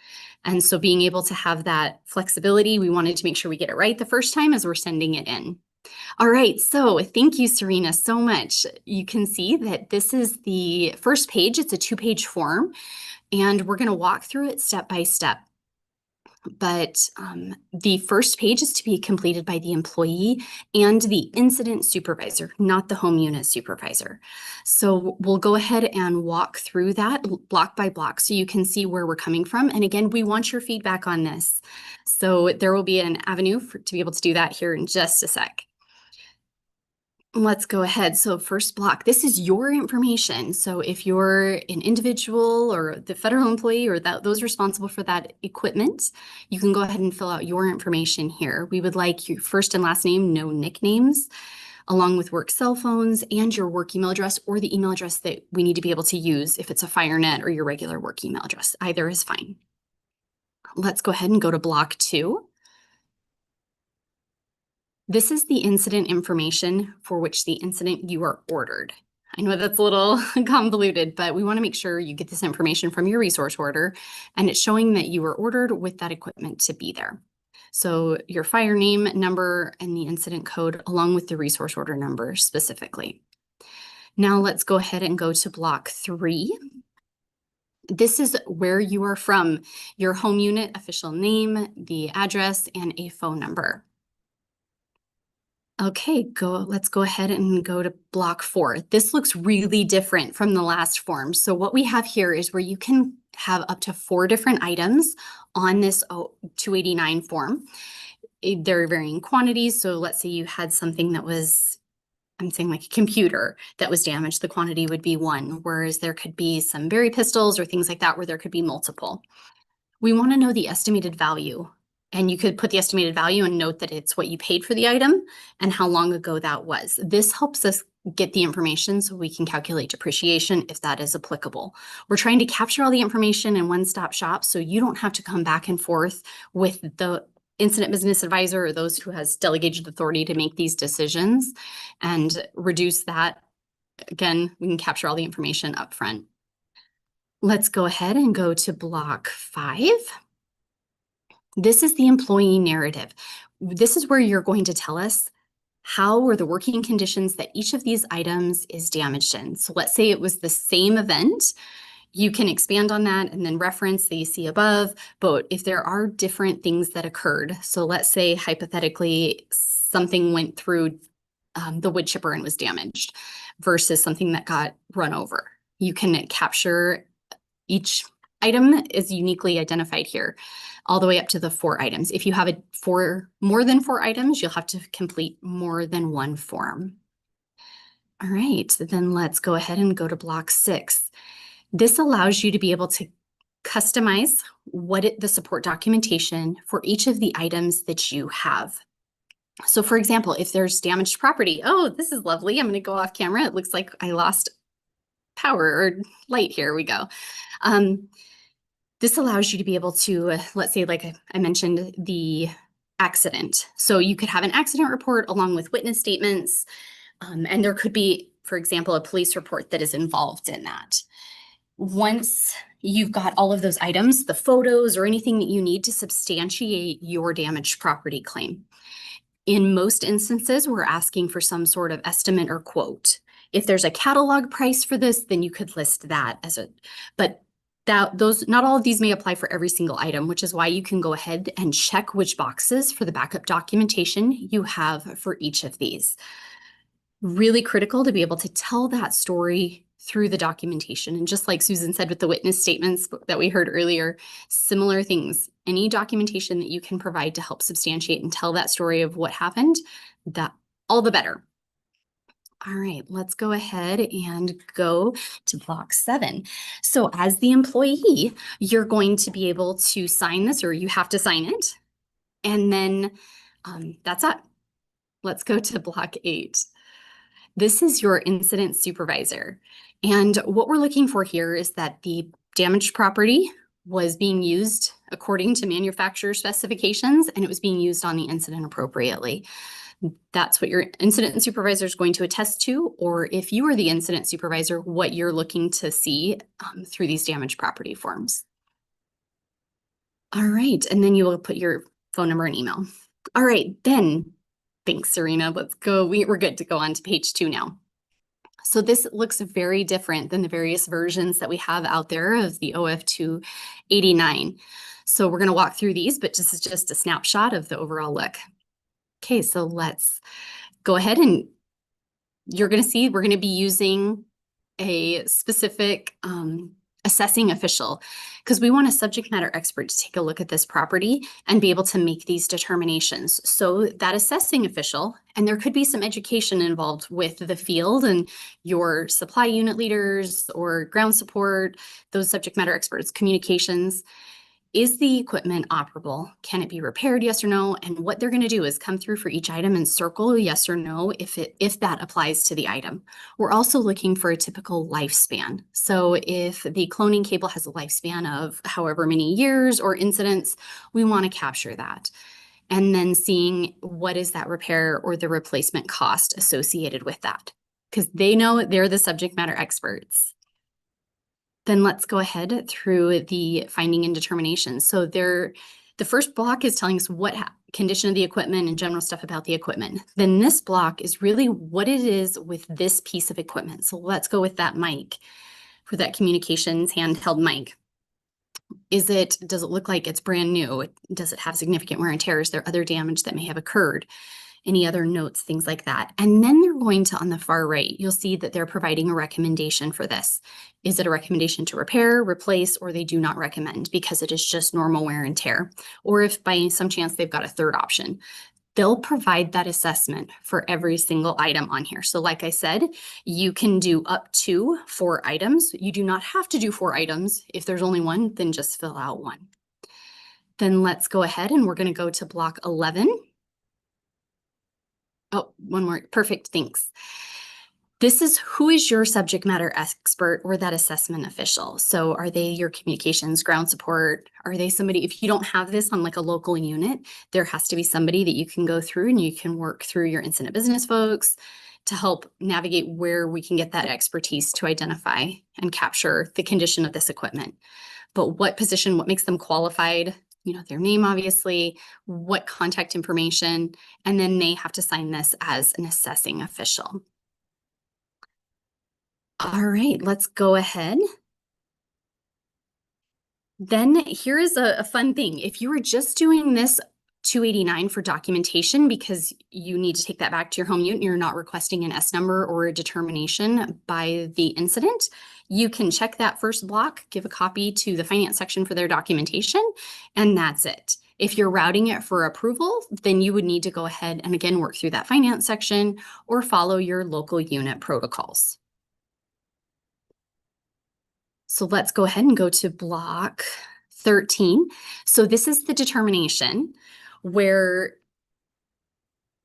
[SPEAKER 6] And so being able to have that flexibility, we wanted to make sure we get it right the first time as we're sending it in. All right, so thank you, Serena, so much. You can see that this is the first page. It's a 2-page form, and we're going to walk through it step by step. But the first page is to be completed by the employee and the incident supervisor, not the home unit supervisor. So we'll go ahead and walk through that block by block so you can see where we're coming from. And again, we want your feedback on this. So there will be an avenue to be able to do that here in just a sec. Let's go ahead. So first block, this is your information. So if you're an individual or the federal employee or those responsible for that equipment, you can go ahead and fill out your information here. We would like your first and last name, no nicknames, along with work cell phones and your work email address or the email address that we need to be able to use if it's a FireNet or your regular work email address. Either is fine. Let's go ahead and go to block 2. This is the incident information for which the incident you are ordered. I know that's a little convoluted, but we want to make sure you get this information from your resource order and it's showing that you were ordered with that equipment to be there. So your fire name, number, and the incident code along with the resource order number specifically. Now let's go ahead and go to block 3. This is where you are from, your home unit, official name, the address, and a phone number. Okay, let's go ahead and go to block 4. This looks really different from the last form. So what we have here is where you can have up to 4 different items on this 289 form. They're varying quantities. So let's say you had something that was, I'm saying like a computer that was damaged, the quantity would be 1, whereas there could be some berry pistols or things like that where there could be multiple. We want to know the estimated value. And you could put the estimated value and note that it's what you paid for the item and how long ago that was. This helps us get the information so we can calculate depreciation if that is applicable. We're trying to capture all the information in one-stop shop so you don't have to come back and forth with the incident business advisor or those who has delegated authority to make these decisions and reduce that. Again, we can capture all the information up front. Let's go ahead and go to block 5. This is the employee narrative. This is where you're going to tell us how or the working conditions that each of these items is damaged in. So let's say it was the same event. You can expand on that and then reference that you see above. But if there are different things that occurred, so let's say hypothetically something went through the wood chipper and was damaged versus something that got run over. You can capture each item is uniquely identified here, all the way up to the 4 items. If you have more than 4 items, you'll have to complete more than 1 form. All right, then let's go ahead and go to block 6. This allows you to be able to customize the support documentation for each of the items that you have. So for example, if there's damaged property, oh, this is lovely. I'm going to go off camera. It looks like I lost power or light. Here we go. This allows you to be able to, let's say, like I mentioned, the accident. So you could have an accident report along with witness statements, and there could be, for example, a police report that is involved in that. Once you've got all of those items, the photos or anything that you need to substantiate your damaged property claim. In most instances, we're asking for some sort of estimate or quote. If there's a catalog price for this, then you could list that as but not all of these may apply for every single item, which is why you can go ahead and check which boxes for the backup documentation you have for each of these. Really critical to be able to tell that story through the documentation. And just like Susan said with the witness statements that we heard earlier, similar things, any documentation that you can provide to help substantiate and tell that story of what happened, that all the better. All right, let's go ahead and go to block 7. So as the employee, you're going to be able to sign this, or you have to sign it. And then that's it. Let's go to block 8. This is your incident supervisor. And what we're looking for here is that the damaged property was being used according to manufacturer specifications, and it was being used on the incident appropriately. That's what your incident supervisor is going to attest to, or if you are the incident supervisor, what you're looking to see through these damaged property forms. All right, and then you will put your phone number and email. All right, then, thanks, Serena. Let's go. We're good to go on to page 2 now. So this looks very different than the various versions that we have out there of the OF 289. So we're going to walk through these, but this is just a snapshot of the overall look. Okay, so let's go ahead and you're going to see we're going to be using a specific assessing official, because we want a subject matter expert to take a look at this property and be able to make these determinations. So that assessing official, and there could be some education involved with the field and your supply unit leaders or ground support, those subject matter experts, communications. Is the equipment operable? Can it be repaired? Yes or no? And what they're going to do is come through for each item and circle yes or no if that applies to the item. We're also looking for a typical lifespan. So if the cloning cable has a lifespan of however many years or incidents, we want to capture that. And then seeing what is that repair or the replacement cost associated with that, because they know they're the subject matter experts. Then let's go ahead through the finding and determination. So the first block is telling us what condition of the equipment and general stuff about the equipment. Then this block is really what it is with this piece of equipment. So let's go with that mic, for that communications handheld mic. Does it look like it's brand new? Does it have significant wear and tear? Is there other damage that may have occurred? Any other notes, things like that. And then they're going to, on the far right, you'll see that they're providing a recommendation for this. Is it a recommendation to repair, replace, or they do not recommend because it is just normal wear and tear? Or if by some chance they've got a third option, they'll provide that assessment for every single item on here. So like I said, you can do up to 4 items. You do not have to do 4 items. If there's only one, then just fill out 1. Then let's go ahead and we're going to go to block 11. Oh, one more. Perfect. Thanks. This is who is your subject matter expert or that assessment official. So are they your communications, ground support? Are they somebody, if you don't have this on like a local unit, there has to be somebody that you can go through and you can work through your incident business folks to help navigate where we can get that expertise to identify and capture the condition of this equipment. But what position, what makes them qualified? You know, their name, obviously, what contact information, and then they have to sign this as an assessing official. All right, let's go ahead. Then here is a fun thing. If you were just doing this 289 for documentation because you need to take that back to your home unit and you're not requesting an S number or a determination by the incident, you can check that first block, give a copy to the finance section for their documentation, and that's it. If you're routing it for approval, then you would need to go ahead and again work through that finance section or follow your local unit protocols. So let's go ahead and go to block 13. So this is the determination where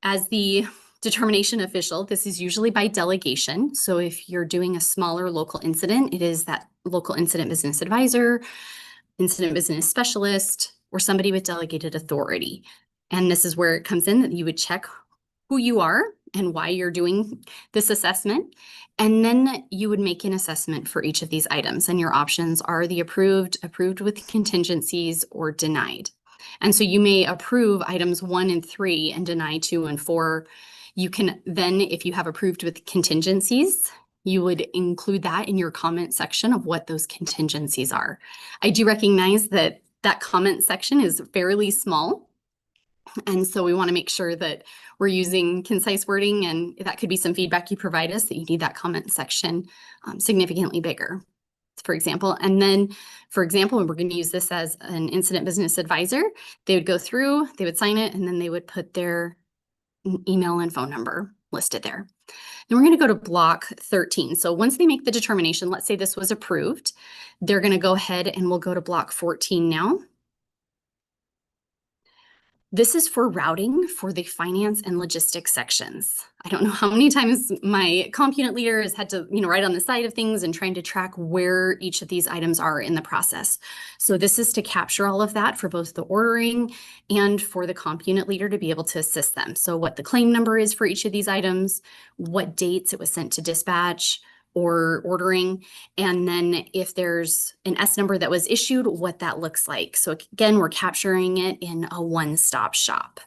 [SPEAKER 6] as the determination official, this is usually by delegation. So if you're doing a smaller local incident, it is that local incident business advisor, incident business specialist, or somebody with delegated authority. And this is where it comes in that you would check who you are and why you're doing this assessment. And then you would make an assessment for each of these items. And your options are the approved, approved with contingencies, or denied. And so you may approve items 1 and 3 and deny 2 and 4. You can then, if you have approved with contingencies, you would include that in your comment section of what those contingencies are. I do recognize that that comment section is fairly small. And so we want to make sure that we're using concise wording, and that could be some feedback you provide us that you need that comment section significantly bigger, for example. And then, for example, we're going to use this as an incident business advisor. They would go through, they would sign it, and then they would put their email and phone number listed there. Then we're going to go to block 13. So once they make the determination, let's say this was approved, they're going to go ahead and we'll go to block 14 now. This is for routing for the finance and logistics sections. I don't know how many times my comp unit leader has had to, write on the side of things and trying to track where each of these items are in the process. So this is to capture all of that for both the ordering and for the comp unit leader to be able to assist them. So what the claim number is for each of these items, what dates it was sent to dispatch or ordering, and then if there's an S number that was issued, what that looks like. So again, we're capturing it in a one-stop shop.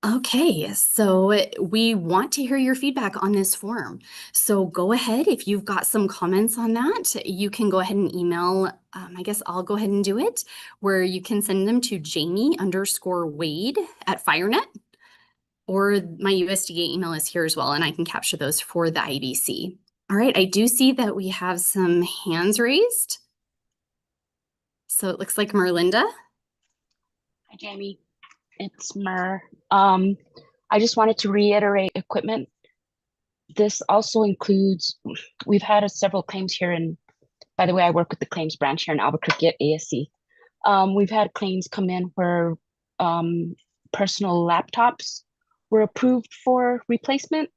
[SPEAKER 6] Okay, so we want to hear your feedback on this form. So go ahead, if you've got some comments on that, you can go ahead and email, I guess I'll go ahead and do it, where you can send them to Jamie_Wade@FireNet. Or my USDA email is here as well, and I can capture those for the IBC. All right, I do see that we have some hands raised. So it looks like Merlinda.
[SPEAKER 7] Hi, Jamie. It's Mer. I just wanted to reiterate equipment. This also includes, we've had several claims here, and by the way, I work with the claims branch here in Albuquerque at ASC. We've had claims come in where personal laptops were approved for replacement,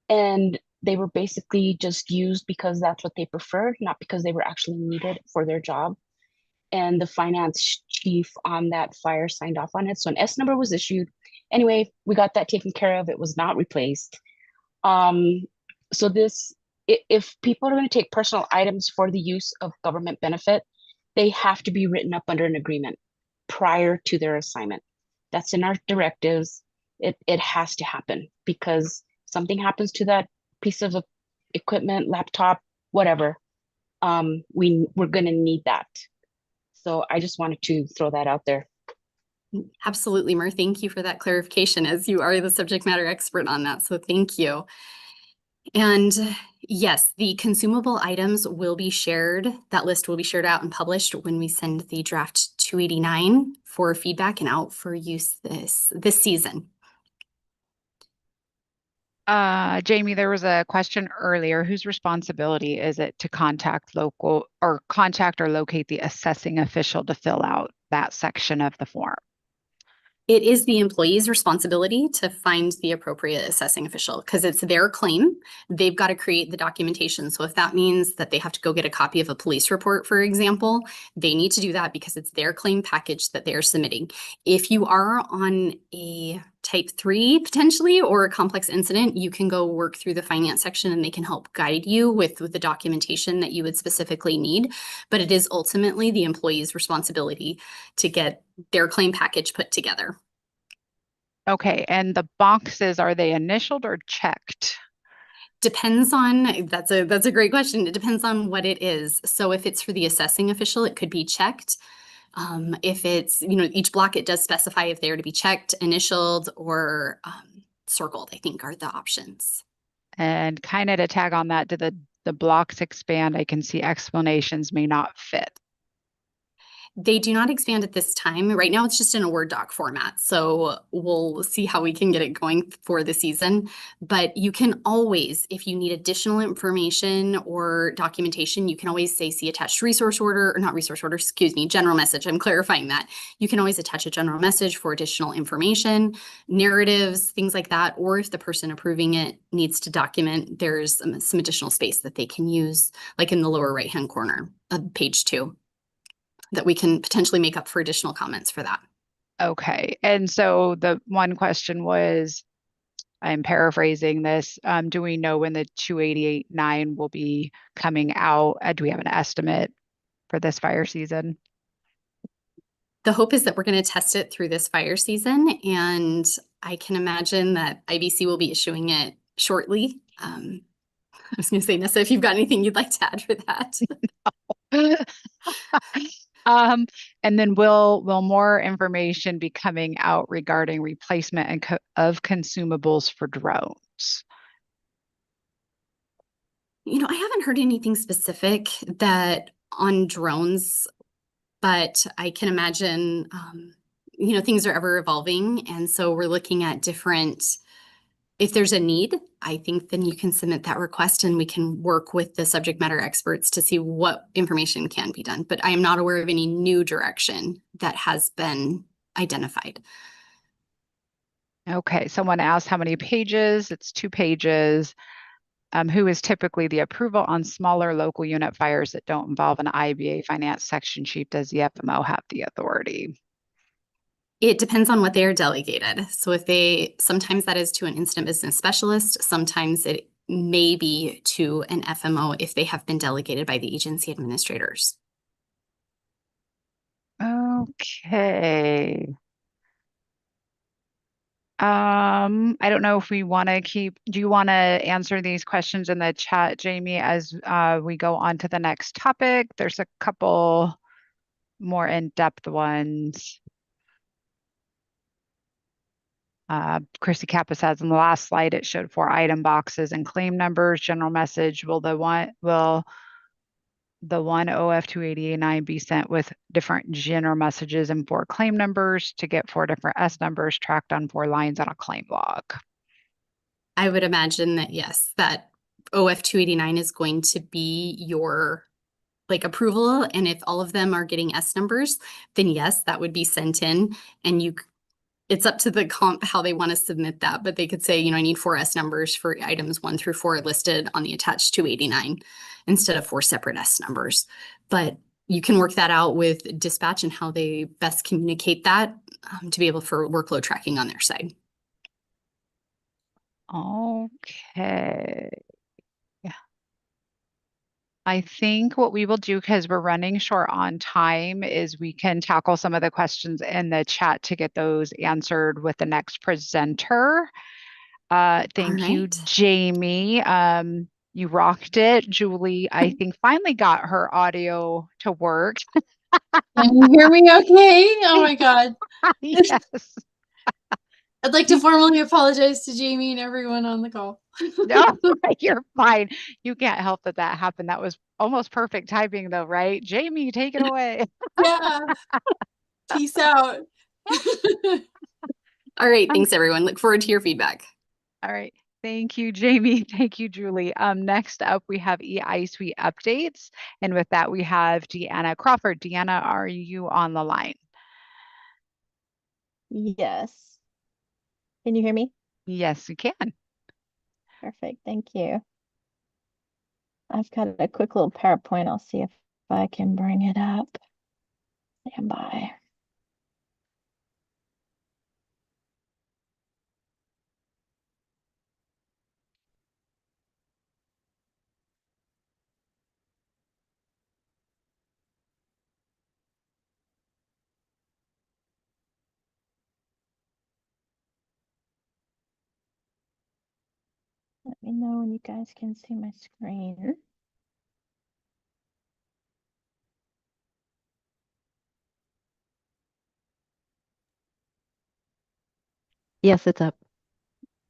[SPEAKER 7] and they were basically just used because that's what they preferred, not because they were actually needed for their job. And the finance chief on that fire signed off on it. So an S number was issued. Anyway, we got that taken care of. It was not replaced. So this, if people are going to take personal items for the use of government benefit, they have to be written up under an agreement prior to their assignment. That's in our directives. It has to happen, because something happens to that piece of equipment, laptop, whatever, we're going to need that. So I just wanted to throw that out there.
[SPEAKER 6] Absolutely, Mer. Thank you for that clarification, as you are the subject matter expert on that. So thank you. And yes, the consumable items will be shared. That list will be shared out and published when we send the draft 289 for feedback and out for use this season.
[SPEAKER 2] Jamie, there was a question earlier. Whose responsibility is it to contact or locate the assessing official to fill out that section of the form?
[SPEAKER 6] It is the employee's responsibility to find the appropriate assessing official, because it's their claim. They've got to create the documentation. So if that means that they have to go get a copy of a police report, for example, they need to do that because it's their claim package that they're submitting. If you are on a type 3 potentially, or a complex incident, you can go work through the finance section and they can help guide you with the documentation that you would specifically need. But it is ultimately the employee's responsibility to get their claim package put together.
[SPEAKER 2] Okay, and the boxes, are they initialed or checked?
[SPEAKER 6] Depends on, that's a great question. It depends on what it is. So if it's for the assessing official, it could be checked. If it's, each block, it does specify if they are to be checked, initialed, or circled, I think are the options.
[SPEAKER 2] And kind of to tag on that, do the blocks expand? I can see explanations may not fit.
[SPEAKER 6] They do not expand at this time. Right now, it's just in a Word doc format. So we'll see how we can get it going for the season. But you can always, if you need additional information or documentation, you can always say, see attached resource order, or not resource order, excuse me, general message. I'm clarifying that. You can always attach a general message for additional information, narratives, things like that. Or if the person approving it needs to document, there's some additional space that they can use, like in the lower right-hand corner of page 2. That we can potentially make up for additional comments for that.
[SPEAKER 2] Okay, and so the one question was, I'm paraphrasing this, do we know when the 288.9 will be coming out? Do we have an estimate for this fire season?
[SPEAKER 6] The hope is that we're going to test it through this fire season, and I can imagine that IBC will be issuing it shortly. I was going to say, Nessa, if you've got anything you'd like to add for that.
[SPEAKER 2] And then will more information be coming out regarding replacement of consumables for drones?
[SPEAKER 6] I haven't heard anything specific that on drones, but I can imagine, things are ever evolving. And so we're looking at different, if there's a need, I think then you can submit that request and we can work with the subject matter experts to see what information can be done. But I am not aware of any new direction that has been identified.
[SPEAKER 2] Okay, someone asked how many pages. It's 2 pages. Who is typically the approval on smaller local unit fires that don't involve an IBA finance section chief? Does the FMO have the authority?
[SPEAKER 6] It depends on what they are delegated. So sometimes that is to an incident business specialist. Sometimes it may be to an FMO if they have been delegated by the agency administrators.
[SPEAKER 2] Okay. I don't know if we want to do you want to answer these questions in the chat, Jamie, as we go on to the next topic? There's a couple more in-depth ones. Chrissy Kappas has in the last slide, it showed 4 item boxes and claim numbers. General message, will the one OF 288.9 be sent with different general messages and 4 claim numbers to get 4 different S numbers tracked on 4 lines on a claim log?
[SPEAKER 6] I would imagine that, yes, that OF 289 is going to be your like approval. And if all of them are getting S numbers, then yes, that would be sent in. And it's up to the comp how they want to submit that, but they could say, I need 4 S numbers for items 1 through 4 listed on the attached 289 instead of 4 separate S numbers. But you can work that out with dispatch and how they best communicate that to be able for workload tracking on their side.
[SPEAKER 2] Okay. Yeah. I think what we will do, because we're running short on time, is we can tackle some of the questions in the chat to get those answered with the next presenter. Thank you, Jamie. You rocked it. Julie, I think, finally got her audio to work.
[SPEAKER 3] Can you hear me okay? Oh my God.
[SPEAKER 2] Yes.
[SPEAKER 3] I'd like to formally apologize to Jamie and everyone on the call.
[SPEAKER 2] No, you're fine. You can't help that happened. That was almost perfect typing though, right? Jamie, take it away.
[SPEAKER 3] Yeah. Peace out.
[SPEAKER 6] All right. Thanks, everyone. Look forward to your feedback.
[SPEAKER 2] All right. Thank you, Jamie. Thank you, Julie. Next up, we have iSuite updates. And with that, we have Deanna Crawford. Deanna, are you on the line?
[SPEAKER 8] Yes. Can you hear me?
[SPEAKER 2] Yes, you can.
[SPEAKER 8] Perfect. Thank you. I've got a quick little PowerPoint. I'll see if I can bring it up. Stand by. Let me know when you guys can see my screen.
[SPEAKER 1] Yes, it's up.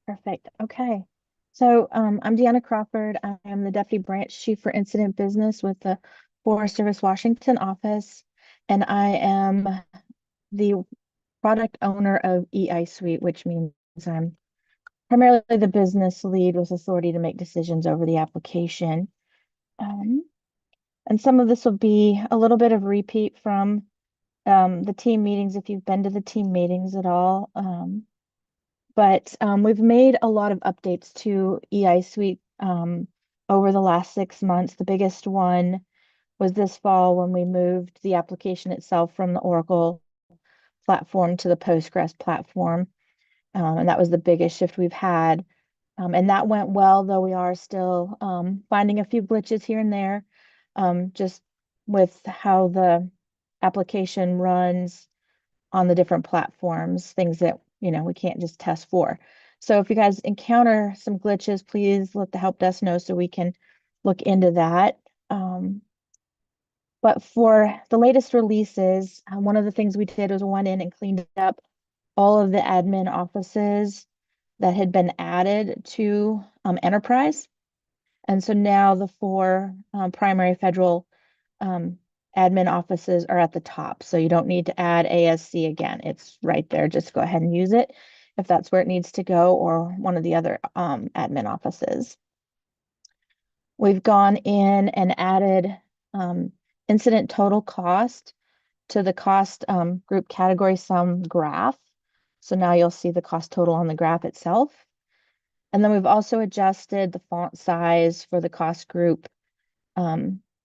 [SPEAKER 8] Perfect. Okay. So I'm Deanna Crawford. I am the Deputy Branch Chief for Incident Business with the Forest Service Washington office, and I am the product owner of iSuite, which means I'm primarily the business lead with authority to make decisions over the application. And some of this will be a little bit of repeat from the team meetings if you've been to the team meetings at all. But we've made a lot of updates to iSuite over the last 6 months. The biggest one was this fall when we moved the application itself from the Oracle platform to the Postgres platform. And that was the biggest shift we've had. And that went well, though we are still finding a few glitches here and there, just with how the application runs on the different platforms, things that, we can't just test for. So if you guys encounter some glitches, please let the help desk know so we can look into that. But for the latest releases, one of the things we did was went in and cleaned up all of the admin offices that had been added to Enterprise. And so now the 4 primary federal admin offices are at the top. So you don't need to add ASC again. It's right there. Just go ahead and use it if that's where it needs to go, or one of the other admin offices. We've gone in and added incident total cost to the cost group category sum graph. So now you'll see the cost total on the graph itself. And then we've also adjusted the font size for the cost group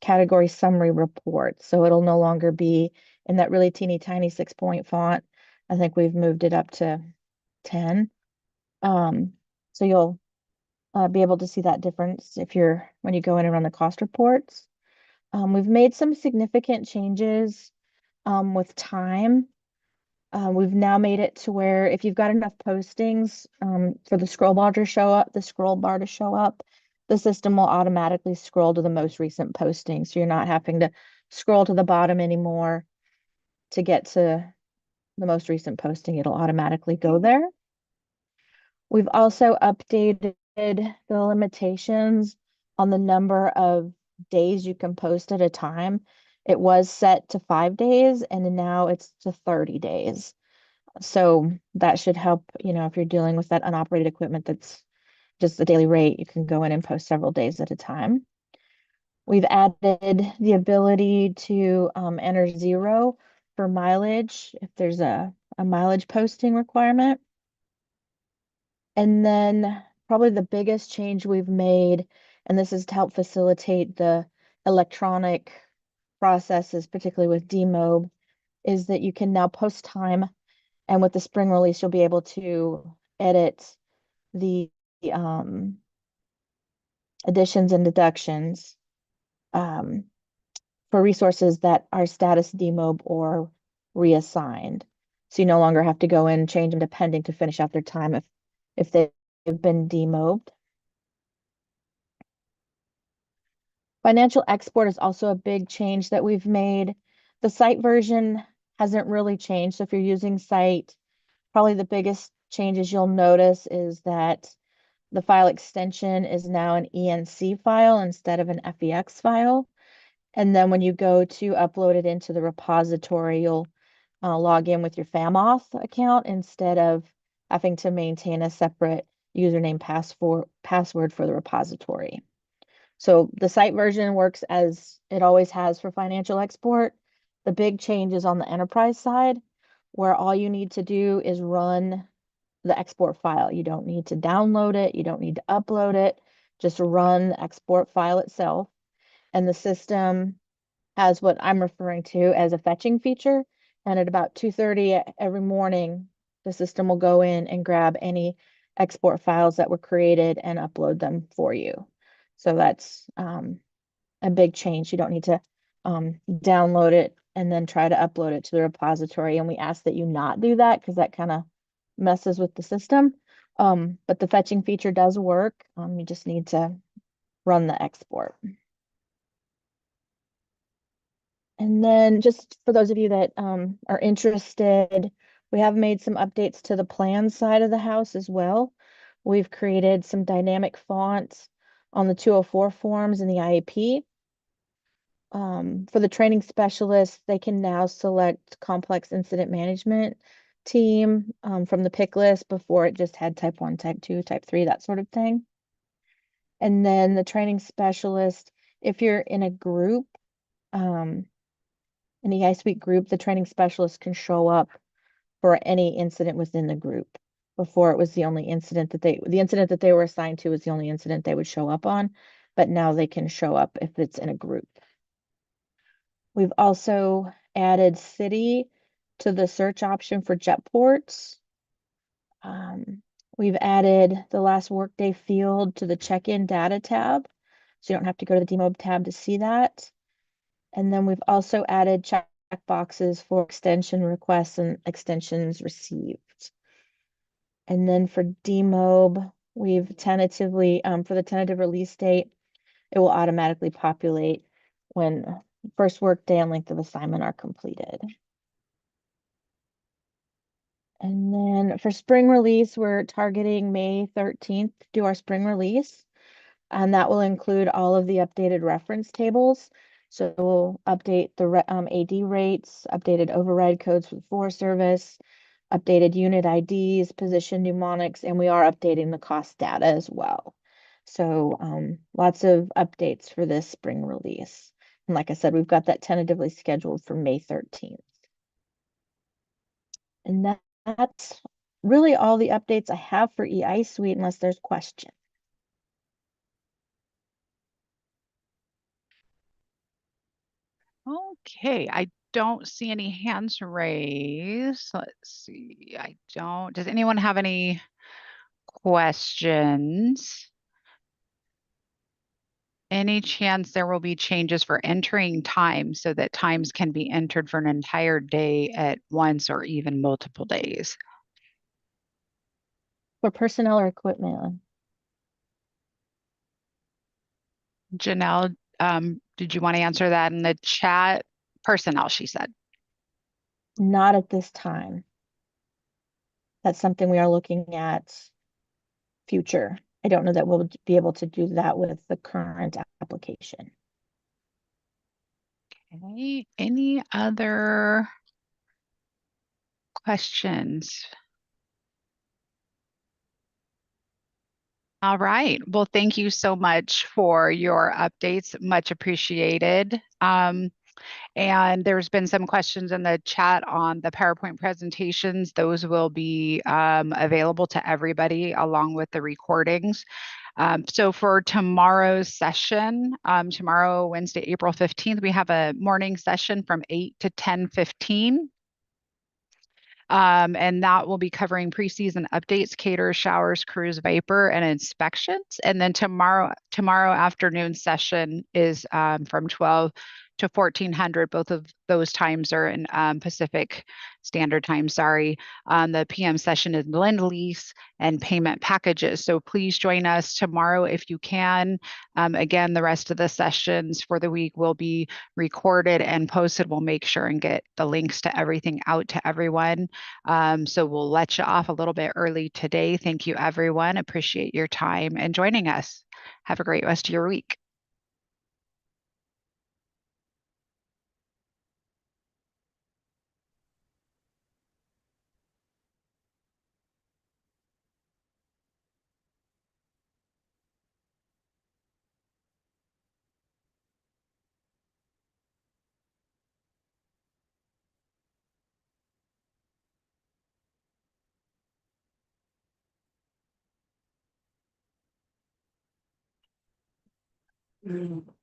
[SPEAKER 8] category summary report. So it'll no longer be in that really teeny tiny 6-point font. I think we've moved it up to 10. So you'll be able to see that difference when you go in and run the cost reports. We've made some significant changes with time. We've now made it to where if you've got enough postings for the scroll bar to show up, the system will automatically scroll to the most recent posting. So you're not having to scroll to the bottom anymore to get to the most recent posting. It'll automatically go there. We've also updated the limitations on the number of days you can post at a time. It was set to 5 days and now it's to 30 days. So that should help, if you're dealing with that unoperated equipment that's just the daily rate, you can go in and post several days at a time. We've added the ability to enter 0 for mileage if there's a mileage posting requirement. And then probably the biggest change we've made, and this is to help facilitate the electronic processes, particularly with DMOB, is that you can now post time, and with the spring release, you'll be able to edit the additions and deductions for resources that are status demob or reassigned. So you no longer have to go in and change them to pending to finish out their time if they've been demobbed. Financial export is also a big change that we've made. The site version hasn't really changed. So if you're using site, probably the biggest changes you'll notice is that the file extension is now an ENC file instead of an FEX file. And then when you go to upload it into the repository, you'll log in with your FAMAuth account instead of having to maintain a separate username password for the repository. So the site version works as it always has for financial export. The big change is on the enterprise side, where all you need to do is run the export file. You don't need to download it. You don't need to upload it. Just run the export file itself. And the system has what I'm referring to as a fetching feature. And at about 2:30 every morning, the system will go in and grab any export files that were created and upload them for you. So that's a big change. You don't need to download it and then try to upload it to the repository. And we ask that you not do that because that kind of messes with the system. But the fetching feature does work. You just need to run the export. And then just for those of you that are interested, we have made some updates to the plan side of the house as well. We've created some dynamic fonts on the 204 forms in the IEP. For the training specialists, they can now select complex incident management team from the pick list. Before it just had type 1, type 2, type 3, that sort of thing. And then the training specialist, if you're in a group, in the iSuite group, the training specialist can show up for any incident within the group. Before it was the incident that they were assigned to was the only incident they would show up on, but now they can show up if it's in a group. We've also added city to the search option for JetPorts. We've added the last workday field to the check-in data tab, so you don't have to go to the demob tab to see that. And then we've also added check boxes for extension requests and extensions received. And then for demob, we've tentatively, for the tentative release date, it will automatically populate when first workday and length of assignment are completed. And then for spring release, we're targeting May 13th to do our spring release. And that will include all of the updated reference tables. So we'll update the AD rates, updated override codes for the Forest Service, updated unit IDs, position mnemonics, and we are updating the cost data as well. So lots of updates for this spring release. And like I said, we've got that tentatively scheduled for May 13th. And that's really all the updates I have for eISuite, unless there's questions.
[SPEAKER 2] Okay, I don't see any hands raised. Let's see. Does anyone have any questions? Any chance there will be changes for entering times so that times can be entered for an entire day at once or even multiple days?
[SPEAKER 8] For personnel or equipment?
[SPEAKER 2] Janelle, did you want to answer that in the chat? Personnel, she said.
[SPEAKER 8] Not at this time. That's something we are looking at future. I don't know that we'll be able to do that with the current application.
[SPEAKER 2] Okay, any other questions? All right. Well, thank you so much for your updates. Much appreciated. And there's been some questions in the chat on the PowerPoint presentations. Those will be available to everybody along with the recordings. So for tomorrow's session, tomorrow, Wednesday, April 15th, we have a morning session from 8 to 10:15. And that will be covering preseason updates, caterers, showers, crews, vapor, and inspections. And then tomorrow afternoon session is from 12 to 1400. Both of those times are in Pacific Standard Time, sorry. The PM session is lend lease and payment packages. So please join us tomorrow if you can. Again, the rest of the sessions for the week will be recorded and posted. We'll make sure and get the links to everything out to everyone. So we'll let you off a little bit early today. Thank you, everyone. Appreciate your time and joining us. Have a great rest of your week.
[SPEAKER 4] Mm.